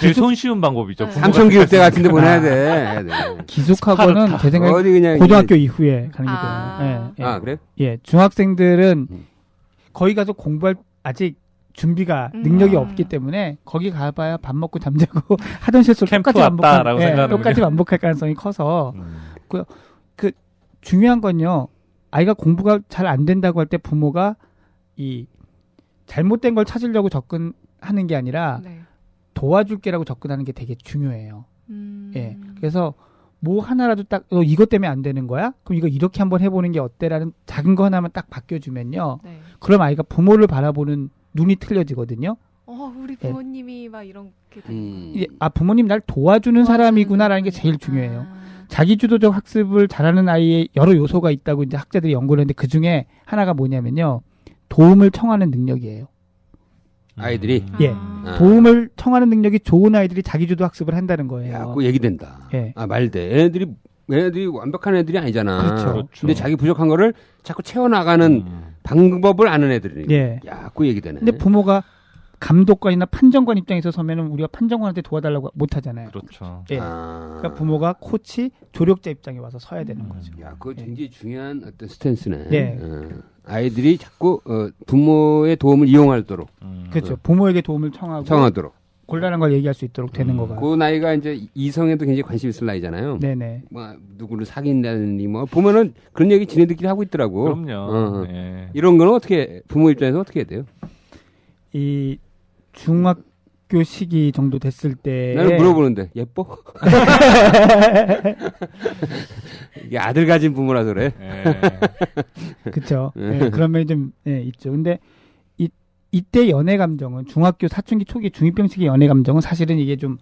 제일 손쉬운 방법이죠. 삼천교육대 같은데 보내야 돼. 기숙학원은 제 생각에 어디 그냥 고등학교 이후에 가는 게 아. 돼요. 예, 예. 아 그래? 예, 중학생들은 거기 가서 공부할 아직 준비가 능력이 없기 때문에 거기 가봐야 밥 먹고 잠자고 하던 실수를 캠프 똑같이 왔다라고 생각하는군요. 똑같이 반복할 가능성이 커서 그 중요한 건요. 아이가 공부가 잘 안 된다고 할 때 부모가 이 잘못된 걸 찾으려고 접근하는 게 아니라 네. 도와줄게라고 접근하는 게 되게 중요해요. 예, 그래서 뭐 하나라도 딱 이것 때문에 안 되는 거야? 그럼 이거 이렇게 한번 해보는 게 어때라는 작은 거 하나만 딱 바뀌어주면요. 네. 그럼 아이가 부모를 바라보는 눈이 틀려지거든요. 우리 부모님이 막 이런 게 이제 부모님 날 도와주는 사람이구나라는 게 제일 중요해요. 자기주도적 학습을 잘하는 아이의 여러 요소가 있다고 이제 학자들이 연구를 했는데 그 중에 하나가 뭐냐면요. 도움을 청하는 능력이에요. 아이들이 예. 도움을 청하는 능력이 좋은 아이들이 자기주도 학습을 한다는 거예요. 야, 그 얘기된다. 예. 말돼. 얘네들이 완벽한 애들이 아니잖아. 그렇죠. 근데 자기 부족한 거를 자꾸 채워나가는 방법을 아는 애들이. 예. 야, 그 얘기되네. 근데 부모가 감독관이나 판정관 입장에서 서면은 우리가 판정관한테 도와달라고 못 하잖아요. 그렇죠. 예. 그러니까 부모가 코치, 조력자 입장에 와서 서야 되는 거죠. 야, 그거 굉장히 중요한 어떤 스탠스네. 네. 아이들이 자꾸 부모의 도움을 이용하도록. 그렇죠. 부모에게 도움을 청하고 청하도록. 곤란한 걸 얘기할 수 있도록 되는 거가. 그 나이가 이제 이성에도 굉장히 관심 있을 나이잖아요. 네네. 뭐 누구를 사귄다니 뭐 보면은 그런 얘기 지네들끼리 하고 있더라고. 그럼요. 예. 이런 거는 어떻게 부모 입장에서 어떻게 해야 돼요? 이 중학교 중학교 시기 정도 됐을 때 나는 물어보는데 예뻐? 이게 아들 가진 부모라서 그래. 그렇죠. 네, 그런 면이 좀 있죠. 근데 이때 연애 감정은 중학교 사춘기 초기 중2병 시기 연애 감정은 사실은 이게 좀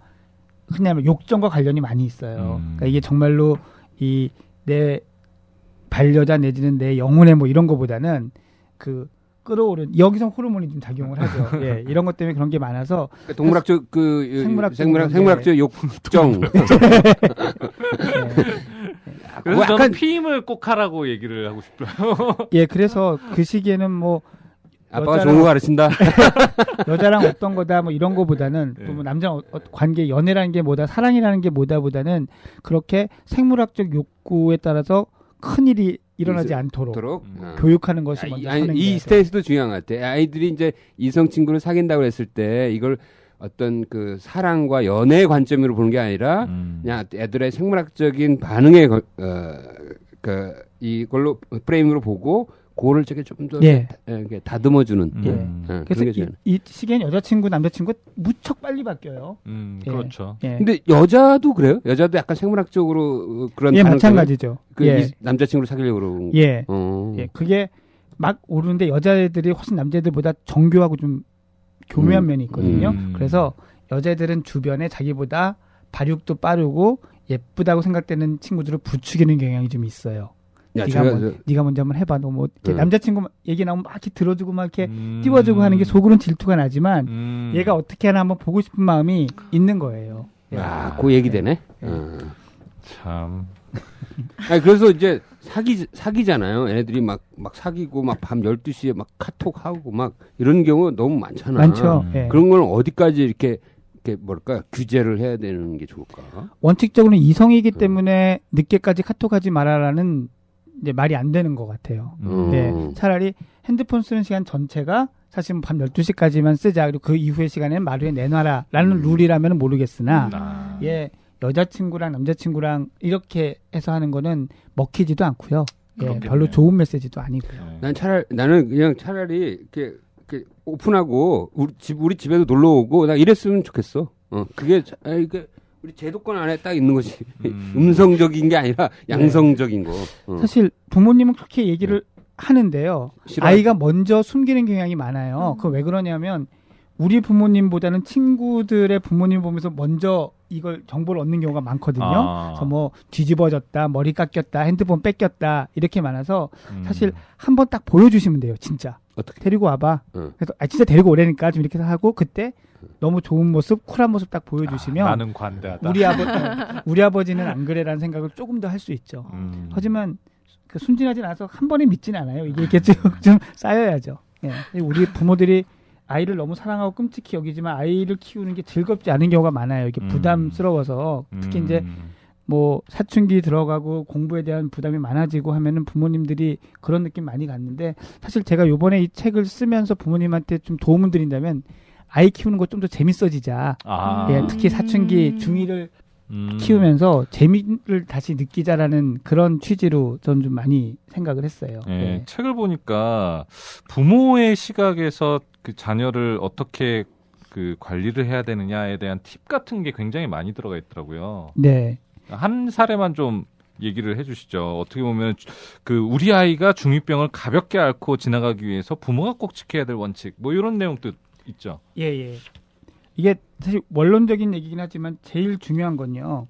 흔히 하면 욕정과 관련이 많이 있어요. 그러니까 이게 정말로 이 내 반려자 내지는 내 영혼의 뭐 이런 거보다는 그 끌어오른 여기서 호르몬이 좀 작용을 하죠. 예, 이런 것 때문에 그런 게 많아서 동물학적 생물학적 욕정. 그래서 저는 피임을 꼭 하라고 얘기를 하고 싶어요. 예, 그래서 그 시기에는 뭐 아빠가 좋은 거 가르친다. 여자랑 어떤 거다 뭐 이런 거보다는 또 뭐 남자랑 관계 연애라는 게 뭐다 사랑이라는 게 뭐다보다는 그렇게 생물학적 욕구에 따라서 큰 일이 일어나지 않도록 교육하는 것이 먼저 이 스테이스도 중요한 것 같아. 아이들이 이제 이성 친구를 사귄다고 했을 때 이걸 어떤 그 사랑과 연애 관점으로 보는 게 아니라 그냥 애들의 생물학적인 반응에 이걸로 프레임으로 보고 그거를 저게 좀 더 다듬어주는. 그래서 이 시기엔 여자친구, 남자친구 무척 빨리 바뀌어요. 그렇죠. 근데 여자도 그래요? 여자도 약간 생물학적으로 그런. 예, 마찬가지죠. 남자친구를 사귀려고 그러고. 예, 그게 막 오르는데 여자애들이 훨씬 남자애들보다 정교하고 좀 교묘한 면이 있거든요. 그래서 여자애들은 주변에 자기보다 발육도 빠르고 예쁘다고 생각되는 친구들을 부추기는 경향이 좀 있어요. 네가 먼저 한번 해봐. 너 뭐 남자친구 얘기 나오면 막 이렇게 들어주고 막 이렇게 띄워주고 하는 게 속으로는 질투가 나지만 얘가 어떻게 하나 한번 보고 싶은 마음이 있는 거예요. 그 얘기 되네. 참. 그래서 이제 사귀잖아요. 애들이 막 사귀고 막 밤 12시에 막 카톡 하고 막 이런 경우 너무 많잖아. 많죠. 그런 건 어디까지 이렇게 뭘까 규제를 해야 되는 게 좋을까? 원칙적으로는 이성이기 때문에 늦게까지 카톡하지 말아라는 이제 말이 안 되는 것 같아요. 차라리 핸드폰 쓰는 시간 전체가 사실 밤 12시까지만 쓰자. 그리고 그 이후의 시간에는 마루에 내놔라라는 룰이라면 모르겠으나 여자친구랑 남자친구랑 이렇게 해서 하는 거는 먹히지도 않고요. 별로 좋은 메시지도 아니고요. 나는 그냥 차라리 이렇게 오픈하고 우리 집에도 놀러 오고 나 이랬으면 좋겠어. 그게 우리 제도권 안에 딱 있는 거지. 음성적인 게 아니라 양성적인 거. 사실 부모님은 그렇게 얘기를 하는데요. 아이가 먼저 숨기는 경향이 많아요. 그거 왜 그러냐면 우리 부모님보다는 친구들의 부모님 보면서 먼저 이걸 정보를 얻는 경우가 많거든요. 그래서 뭐 뒤집어졌다, 머리 깎였다, 핸드폰 뺏겼다 이렇게 많아서 사실 한번 딱 보여주시면 돼요. 진짜. 어떻게? 데리고 와봐. 그래서 진짜 데리고 오라니까 좀 이렇게 하고 그때 너무 좋은 모습, 쿨한 모습 딱 보여주시면 나는 관대하다. 우리 아버지는 안 그래라는 생각을 조금 더 할 수 있죠. 하지만 순진하지 않아서 한 번에 믿지는 않아요. 이게 이렇게 좀 쌓여야죠. 우리 부모들이 아이를 너무 사랑하고 끔찍히 여기지만 아이를 키우는 게 즐겁지 않은 경우가 많아요. 이게 부담스러워서 특히 이제 뭐 사춘기 들어가고 공부에 대한 부담이 많아지고 하면은 부모님들이 그런 느낌 많이 갖는데 사실 제가 요번에 이 책을 쓰면서 부모님한테 좀 도움을 드린다면 아이 키우는 거 좀 더 재밌어지자. 특히 사춘기 중2를 키우면서 재미를 다시 느끼자라는 그런 취지로 전 좀 많이 생각을 했어요. 책을 보니까 부모의 시각에서 그 자녀를 어떻게 그 관리를 해야 되느냐에 대한 팁 같은 게 굉장히 많이 들어가 있더라고요. 네. 한 사례만 좀 얘기를 해주시죠. 어떻게 보면 그 우리 아이가 중2병을 가볍게 앓고 지나가기 위해서 부모가 꼭 지켜야 될 원칙 뭐 이런 내용도 있죠. 예. 이게 사실 원론적인 얘기긴 하지만 제일 중요한 건요.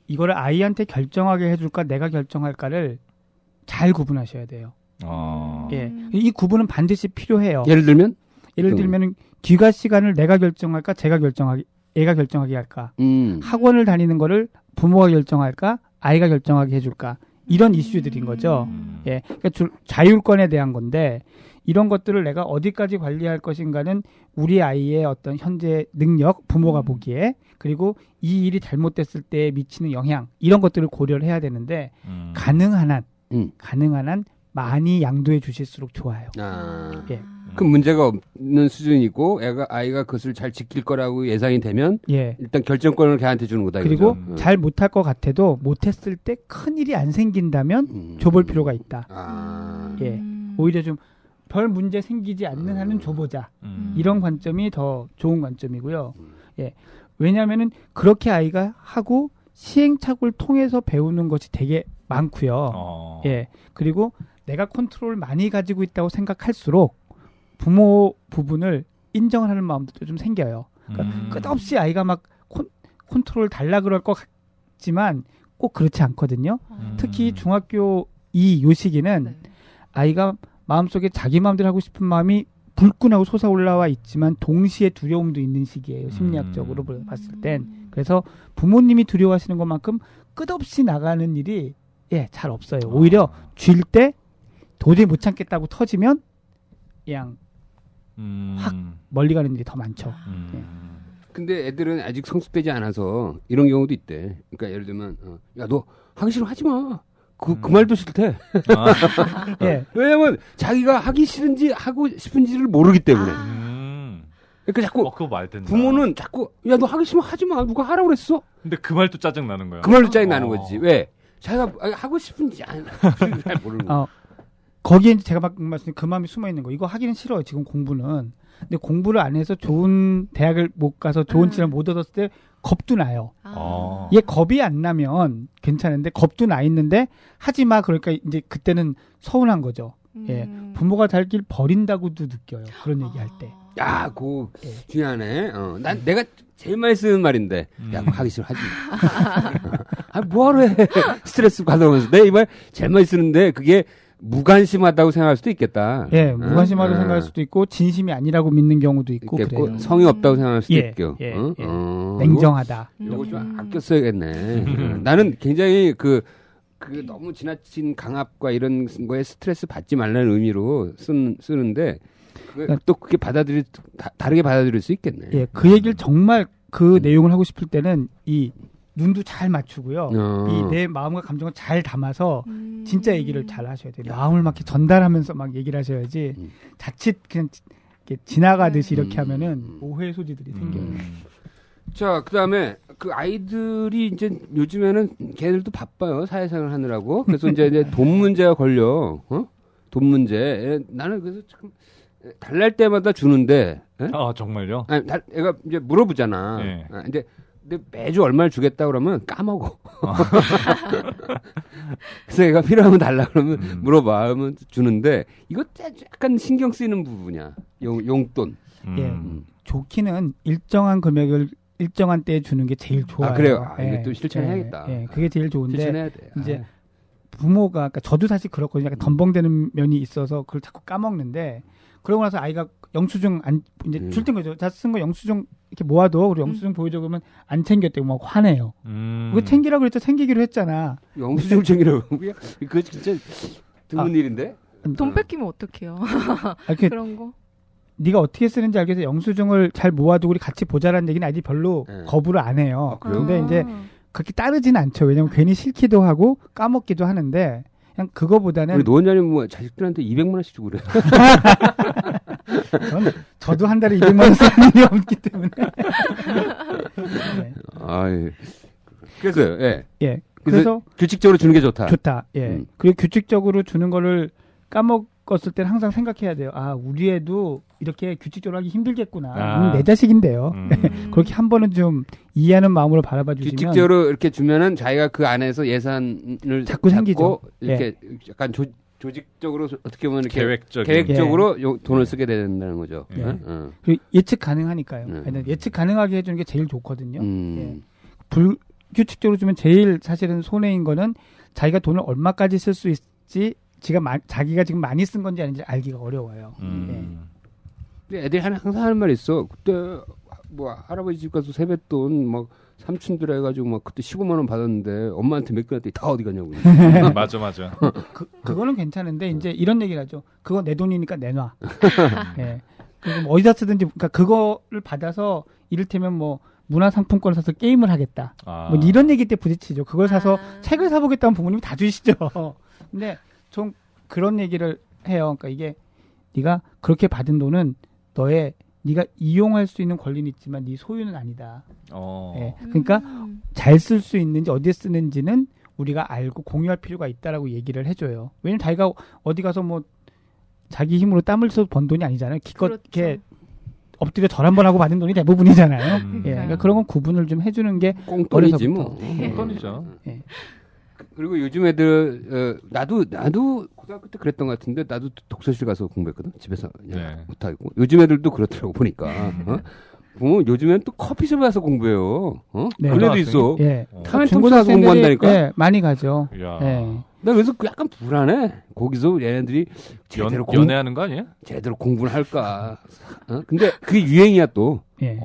이거를 아이한테 결정하게 해줄까 내가 결정할까를 잘 구분하셔야 돼요. 이 구분은 반드시 필요해요. 예를 들면 귀가 시간을 내가 결정할까 애가 결정하게 할까 학원을 다니는 거를 부모가 결정할까 아이가 결정하게 해줄까 이런 이슈들인 거죠. 그러니까 자율권에 대한 건데 이런 것들을 내가 어디까지 관리할 것인가는 우리 아이의 어떤 현재 능력, 부모가 보기에 그리고 이 일이 잘못됐을 때 미치는 영향 이런 것들을 고려를 해야 되는데 가능한 한 많이 양도해 주실수록 좋아요. 그 문제가 없는 수준이고 아이가 그것을 잘 지킬 거라고 예상이 되면 일단 결정권을 걔한테 주는 거다. 그리고 잘 못할 것 같아도 못했을 때 큰 일이 안 생긴다면 줘볼 필요가 있다. 오히려 좀 별 문제 생기지 않는 한은 줘보자. 이런 관점이 더 좋은 관점이고요. 예. 왜냐하면은 그렇게 아이가 하고 시행착오를 통해서 배우는 것이 되게 많고요. 예. 그리고 내가 컨트롤 많이 가지고 있다고 생각할수록 부모 부분을 인정을 하는 마음도 좀 생겨요. 그러니까 끝없이 아이가 막 컨트롤 달라 그럴 것 같지만 꼭 그렇지 않거든요. 특히 중학교 요 시기는 네. 아이가 마음속에 자기 마음대로 하고 싶은 마음이 불끈하고 솟아올라와 있지만 동시에 두려움도 있는 시기예요. 심리학적으로 봤을 땐. 그래서 부모님이 두려워하시는 것만큼 끝없이 나가는 일이 잘 없어요. 오히려 쥘 때 도저히 못 참겠다고 터지면 그냥 확 멀리 가는 일이 더 많죠. 예. 근데 애들은 아직 성숙되지 않아서 이런 경우도 있대. 그러니까 예를 들면 야, 너 하기 싫으면 하지 마. 그 말도 싫대. 예. 왜냐면 자기가 하기 싫은지 하고 싶은지를 모르기 때문에. 그러니까 자꾸 그거 말 된다. 부모는 자꾸 야, 너 하기 싫으면 하지 마. 누가 하라고 그랬어? 근데 그 말도 짜증 나는 거야. 그 말도 짜증 나는 거지. 왜? 자기가 하고 싶은지 잘 모르는 거야. 거기에 이제 제가 말씀드린 그 마음이 숨어 있는 거. 이거 하기는 싫어요. 지금 공부는. 근데 공부를 안 해서 좋은 대학을 못 가서 좋은 진을 못 얻었을 때 겁도 나요. 얘 겁이 안 나면 괜찮은데 겁도 나 있는데 하지 마. 그러니까 이제 그때는 서운한 거죠. 예. 부모가 잘 길 버린다고도 느껴요. 그런 얘기할 때. 야, 그거 중요하네. 난 내가 제일 많이 쓰는 말인데, 야, 그거 하기 싫어 하지 마. 아, 뭐하러 해? 스트레스 받아오면서. 내 이 말 제일 많이 쓰는데 그게 무관심하다고 생각할 수도 있겠다. 예, 무관심하다고 생각할 수도 있고 진심이 아니라고 믿는 경우도 있고 그래요. 성의 없다고 생각할 수도 예, 있고. 예, 예. 냉정하다. 이거 좀 아껴 써야겠네. 나는 굉장히 그 너무 지나친 강압과 이런 거에 스트레스 받지 말라는 의미로 쓰는데 또 그게 다르게 받아들일 수 있겠네. 예, 그 얘기를 정말 그 내용을 하고 싶을 때는 이 눈도 잘 맞추고요. 이 내 마음과 감정을 잘 담아서 진짜 얘기를 잘 하셔야 돼요. 마음을 막 이렇게 전달하면서 막 얘기를 하셔야지 자칫 그냥 이렇게 지나가듯이 이렇게 하면은 오해 소지들이 생겨요. 자, 그다음에 그 아이들이 이제 요즘에는 걔들도 바빠요. 사회생활 하느라고. 그래서 이제 돈 문제가 걸려. 돈 문제. 나는 그래서 참 달랄 때마다 주는데. 정말요? 아니, 애가 이제 물어보잖아. 네. 근데 매주 얼마를 주겠다 그러면 까먹어. 그래서 얘가 필요하면 달라 그러면 물어봐. 그러면 주는데 이거 약간 신경 쓰이는 부분이야. 용돈. 예. 좋기는 일정한 금액을 일정한 때에 주는 게 제일 좋아요. 그래요. 이것도 실천해야겠다. 예, 그게 제일 좋은데 실천해야 돼. 이제 부모가 그러니까 저도 사실 그렇거든요. 약간 덤벙대는 면이 있어서 그걸 자꾸 까먹는데 그러고 나서 아이가 영수증 이제 줄 땐 거죠. 자, 쓴 거 영수증 이렇게 모아도 우리 영수증 보여줘 그러면 안 챙겼대고 막 화내요. 그거 챙기라고 그랬죠. 챙기기로 했잖아. 영수증 챙기라고. 그거 진짜 드문 일인데. 돈 뺏기면 어떡해요? 그런 거. 네가 어떻게 쓰는지 알기 위해서 영수증을 잘 모아두고 우리 같이 보자라는 얘기는 아직 별로 거부를 안 해요. 그런데 이제 그렇게 따르지는 않죠. 왜냐면 괜히 싫기도 하고 까먹기도 하는데 그냥 그거보다는 우리 노원장님 뭐 자식들한테 200만 원씩 주고 그래요. 저도 한 달에 200만 원 쓰는 게 없기 때문에. 네. 그래서요. 예. 예. 그래서 규칙적으로 주는 게 좋다. 좋다. 예. 그리고 규칙적으로 주는 거를 까먹었을 때는 항상 생각해야 돼요. 우리 애도 이렇게 규칙적으로 하기 힘들겠구나. 내 자식인데요. 그렇게 한 번은 좀 이해하는 마음으로 바라봐 주시면 규칙적으로 이렇게 주면은 자기가 그 안에서 예산을 자꾸 생기죠. 이렇게 약간 조직적으로 어떻게 보면 이렇게 계획적으로 돈을 쓰게 된다는 거죠. 그리고 예측 가능하니까요. 예측 가능하게 해주는 게 제일 좋거든요. 예. 불규칙적으로 주면 제일 사실은 손해인 거는 자기가 돈을 얼마까지 쓸 수 있지 자기가 지금 많이 쓴 건지 아닌지 알기가 어려워요. 근데 애들이 항상 하는 말이 있어. 그때 뭐 할아버지 집 가서 세뱃돈 막 삼촌들 해가지고 막 그때 15만 원 받았는데 엄마한테 맡겨놨더니 다 어디 갔냐고. 맞아. 그거는 괜찮은데 이제 이런 얘기를 하죠. 그거 내 돈이니까 내놔. 예. 그리고 뭐 어디다 쓰든지 그러니까 그거를 받아서 이를테면 뭐 문화상품권을 사서 게임을 하겠다. 뭐 이런 얘기 때 부딪히죠. 그걸 사서 책을 사보겠다면 부모님이 다 주시죠. 근데 좀 그런 얘기를 해요. 그러니까 이게 네가 그렇게 받은 돈은 네가 이용할 수 있는 권리는 있지만 네 소유는 아니다. 예. 그러니까 잘 쓸 수 있는지 어디에 쓰는지는 우리가 알고 공유할 필요가 있다라고 얘기를 해줘요. 왜냐면 자기가 어디 가서 뭐 자기 힘으로 땀을 써서 번 돈이 아니잖아요. 기껏 그렇죠. 이렇게 엎드려 절 한 번 하고 받은 돈이 대부분이잖아요. 음. 예, 그러니까 그런 건 구분을 좀 해주는 게 꽁돈이지 어려서부터. 뭐. 꽁돈이죠. 예. 그리고 요즘 애들 나도 고등학교 때 그랬던 것 같은데 나도 독서실 가서 공부했거든. 집에서 그냥 네. 못하고. 요즘 애들도 그렇더라고 보니까. 요즘엔 또 커피숍 가서 공부해요. 네. 그런 애도 있어. 예. 타멘텀스 가서 공부한다니까. 예, 많이 가죠. 야. 예. 나 그래서 약간 불안해. 거기서 얘네들이 제대로 연애하는 거 아니에요? 제대로 공부를 할까. 근데 그게 유행이야 또. 예.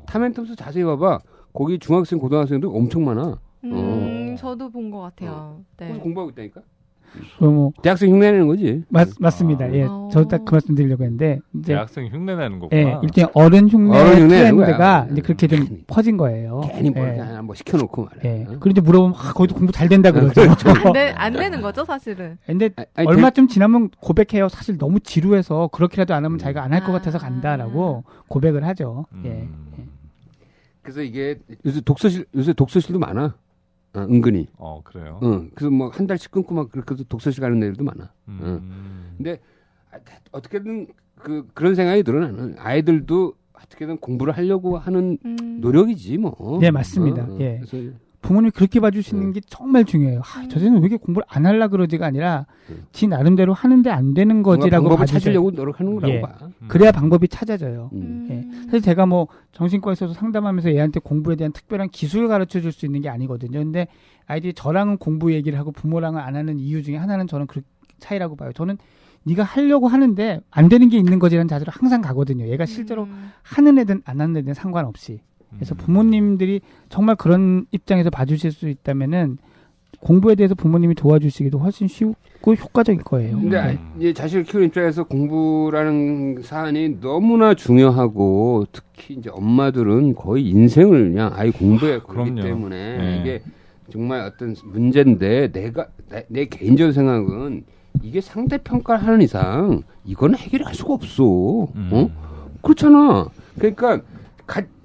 타멘텀스 자세히 봐봐. 거기 중학생, 고등학생들 엄청 많아. 저도 본 것 같아요. 거기서 네. 공부하고 있다니까. 뭐 대학생 흉내내는 거지. 맞습니다. 예. 저도 딱 그 말씀 드리려고 했는데 이제 대학생 흉내 내는 거구나. 예, 일단 어른 흉내 어른 흉내 내는 트렌드가 거야. 이제 그렇게 좀 퍼진 거예요. 괜히 뭘 예. 그냥 뭐 시켜놓고 말이야. 예. 그리고 이제 물어보면 거기도 공부 잘 된다 그러죠. 근데 안 되는 거죠, 사실은. 근데 아니, 얼마쯤 지나면 고백해요. 사실 너무 지루해서 그렇게라도 안 하면 자기가 안 할 것 같아서 간다라고 고백을 하죠. 예. 그래서 이게 요새 독서실도 많아. 은근히. 그래요. 그래서 뭐 한 달씩 끊고 막 그렇게 독서실 가는 애들도 많아. 근데 어떻게든 그런 생각이 들어 나는. 아이들도 어떻게든 공부를 하려고 하는 노력이지 뭐. 네, 맞습니다. 예. 그래서 부모님이 그렇게 봐주시는 게 정말 중요해요. 저 새는 왜 이렇게 공부를 안 하려 그러지가 아니라 지 나름대로 하는데 안 되는 거지라고 방법을 봐주세요. 찾으려고 노력하는 거라고 예. 봐. 그래야 방법이 찾아져요. 음. 예. 사실 제가 뭐 정신과에서도 상담하면서 얘한테 공부에 대한 특별한 기술을 가르쳐 줄 수 있는 게 아니거든요. 근데 아이들이 저랑은 공부 얘기를 하고 부모랑은 안 하는 이유 중에 하나는 저는 그 차이라고 봐요. 저는 네가 하려고 하는데 안 되는 게 있는 거지라는 자세로 항상 가거든요. 얘가 실제로 하는 애든 안 하는 애든 상관없이. 그래서 부모님들이 정말 그런 입장에서 봐주실 수 있다면은 공부에 대해서 부모님이 도와주시기도 훨씬 쉽고 효과적일 거예요. 근데 이제 자식을 키우는 입장에서 공부라는 사안이 너무나 중요하고 특히 이제 엄마들은 거의 인생을 그냥 아이 공부에 걸기 그럼요. 때문에 네. 이게 정말 어떤 문제인데 내 개인적인 생각은 이게 상대 평가를 하는 이상 이건 해결할 수가 없어. 그렇잖아. 그러니까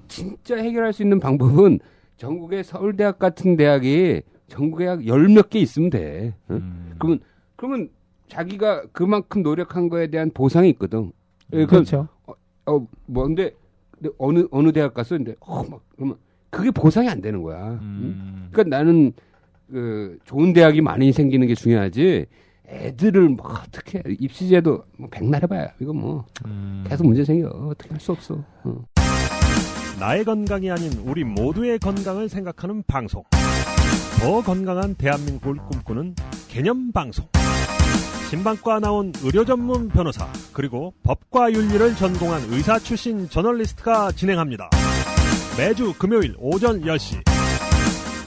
진짜 해결할 수 있는 방법은 전국의 서울대학 같은 대학이 전국에 약 10몇 개 있으면 돼. 그러면 자기가 그만큼 노력한 거에 대한 보상이 있거든. 그렇죠. 근데 어느 대학 갔어? 근데 막 그러면 그게 보상이 안 되는 거야. 그러니까 나는 좋은 대학이 많이 생기는 게 중요하지. 애들을 뭐 어떻게 입시제도 뭐 백날 해봐야 이거 뭐 계속 문제 생겨. 어떻게 할 수 없어. 나의 건강이 아닌 우리 모두의 건강을 생각하는 방송. 더 건강한 대한민국을 꿈꾸는 개념방송. 신방과 나온 의료 전문 변호사 그리고 법과 윤리를 전공한 의사 출신 저널리스트가 진행합니다. 매주 금요일 오전 10시.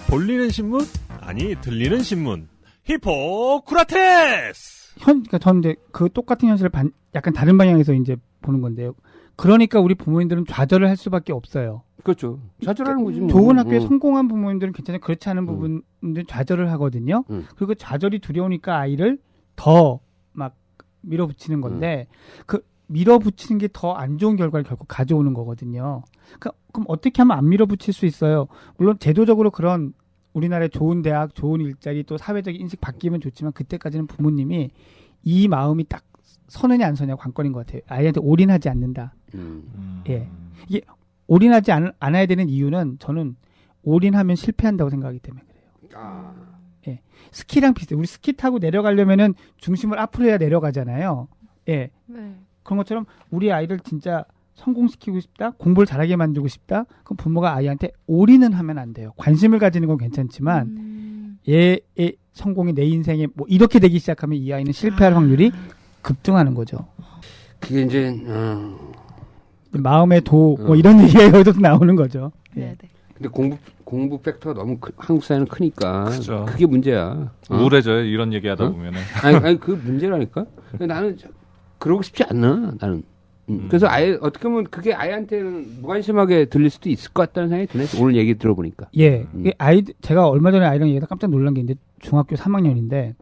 볼리는 신문? 아니 들리는 신문. 히포크라테스! 그러니까 저는 이제 그 똑같은 현실을 약간 다른 방향에서 이제 보는 건데요. 그러니까 우리 부모님들은 좌절을 할 수밖에 없어요. 그렇죠. 좌절하는 거지. 뭐. 좋은 학교에 성공한 부모님들은 괜찮아요. 그렇지 않은 부분들은 좌절을 하거든요. 그리고 좌절이 두려우니까 아이를 더 막 밀어붙이는 건데 그 밀어붙이는 게 더 안 좋은 결과를 결국 가져오는 거거든요. 그럼 어떻게 하면 안 밀어붙일 수 있어요? 물론 제도적으로 그런 우리나라의 좋은 대학, 좋은 일자리 또 사회적인 인식 바뀌면 좋지만 그때까지는 부모님이 이 마음이 딱 서느냐 안 서느냐 관건인 것 같아요. 아이한테 올인하지 않는다. 예, 이게 올인하지 않아야 되는 이유는 저는 올인하면 실패한다고 생각하기 때문에 그래요. 예, 스키랑 비슷해요. 우리 스키 타고 내려가려면은 중심을 앞으로 해야 내려가잖아요. 예, 네. 그런 것처럼 우리 아이를 진짜 성공시키고 싶다, 공부를 잘하게 만들고 싶다. 그럼 부모가 아이한테 올인은 하면 안 돼요. 관심을 가지는 건 괜찮지만 얘의 성공이 내 인생에 뭐 이렇게 되기 시작하면 이 아이는 실패할 확률이 급등하는 거죠. 그게 이제 마음의 도 뭐 이런 얘기가 여기서 나오는 거죠. 예. 네. 근데 공부 팩터가 너무 한국 사회는 크니까 그렇죠. 그게 문제야. 우울해져요. 이런 얘기하다 보면은. 아니 그 문제라니까. 나는 그러고 싶지 않나 나는. 그래서 아예 어떻게 보면 그게 아이한테는 무관심하게 들릴 수도 있을 것 같다는 생각이 드네. 오늘 얘기 들어보니까. 예, 제가 얼마 전에 아이랑 얘기하다 깜짝 놀란 게 있는데 중학교 3학년인데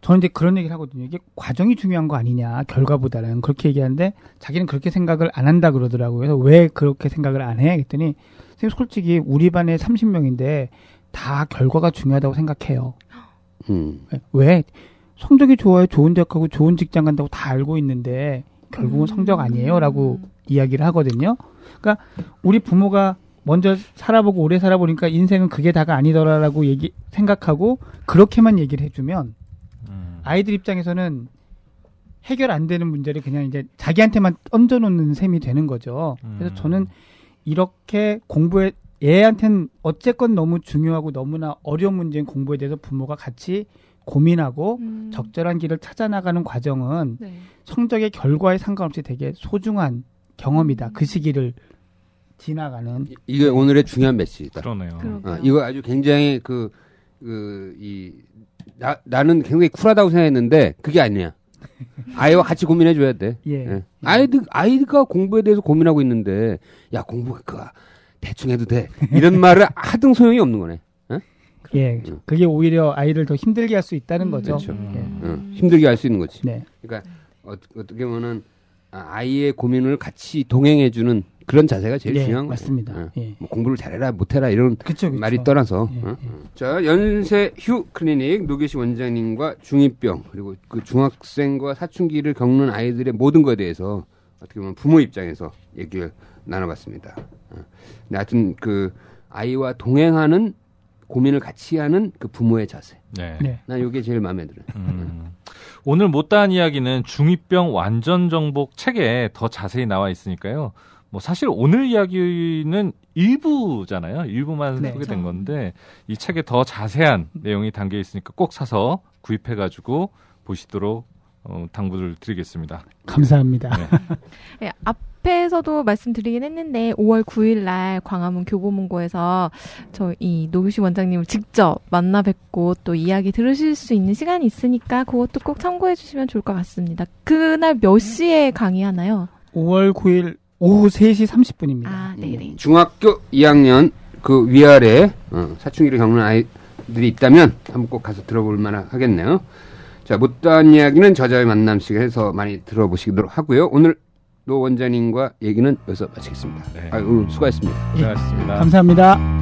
저는 이제 그런 얘기를 하거든요. 이게 과정이 중요한 거 아니냐, 결과보다는 그렇게 얘기하는데 자기는 그렇게 생각을 안 한다 그러더라고요. 그래서 왜 그렇게 생각을 안 해? 그랬더니 선생님 솔직히 우리 반에 30명인데 다 결과가 중요하다고 생각해요. 왜? 성적이 좋아요. 좋은 대학하고 좋은 직장 간다고 다 알고 있는데 결국은 성적 아니에요라고 이야기를 하거든요. 그러니까 우리 부모가 먼저 살아보고 오래 살아보니까 인생은 그게 다가 아니더라라고 생각하고 그렇게만 얘기를 해주면 아이들 입장에서는 해결 안 되는 문제를 그냥 이제 자기한테만 얹어놓는 셈이 되는 거죠. 그래서 저는 이렇게 얘한테는 어쨌건 너무 중요하고 너무나 어려운 문제인 공부에 대해서 부모가 같이 고민하고 적절한 길을 찾아나가는 과정은 네. 성적의 결과에 상관없이 되게 소중한 경험이다. 그 시기를 지나가는. 이게 오늘의 중요한 메시지다. 그러네요. 이거 아주 굉장히 나는 굉장히 쿨하다고 생각했는데 그게 아니야. 아이와 같이 고민해줘야 돼. 예. 아이가 공부에 대해서 고민하고 있는데 야 공부 대충 해도 돼. 이런 말을 하등 소용이 없는 거네. 예, 그게 오히려 아이를 더 힘들게 할 수 있다는 거죠. 그렇죠. 힘들게 할 수 있는 거지. 네. 그러니까 어떻게 보면 아이의 고민을 같이 동행해주는 그런 자세가 제일 중요한 거죠. 맞습니다. 예. 뭐 공부를 잘해라 못해라 이런 그쵸. 말이 떠나서. 예. 자, 연세 휴 클리닉 노규식 원장님과 중2병 그리고 그 중학생과 사춘기를 겪는 아이들의 모든 것에 대해서 어떻게 보면 부모 입장에서 얘기를 나눠봤습니다. 근데 하여튼 그 아이와 동행하는 고민을 같이 하는 그 부모의 자세. 네. 난 이게 제일 마음에 들어요. 오늘 못다한 이야기는 중2병 완전 정복 책에 더 자세히 나와 있으니까요. 뭐 사실 오늘 이야기는 일부잖아요. 일부만 소개된 건데 이 책에 더 자세한 내용이 담겨 있으니까 꼭 사서 구입해가지고 보시도록 당부를 드리겠습니다. 감사합니다. 네, 앞에서도 말씀드리긴 했는데 5월 9일 날 광화문 교보문고에서 저희 노규식 원장님을 직접 만나 뵙고 또 이야기 들으실 수 있는 시간이 있으니까 그것도 꼭 참고해 주시면 좋을 것 같습니다. 그날 몇 시에 강의하나요? 5월 9일 오후 3시 30분입니다. 아, 네네. 중학교 2학년 그 위아래 사춘기를 겪는 아이들이 있다면 한번 꼭 가서 들어볼 만한 하겠네요. 자, 못다한 이야기는 저자의 만남 시간에서 많이 들어보시도록 하고요. 오늘 노 원장님과 얘기는 여기서 마치겠습니다. 네. 오늘 수고하셨습니다. 고생하셨습니다. 감사합니다.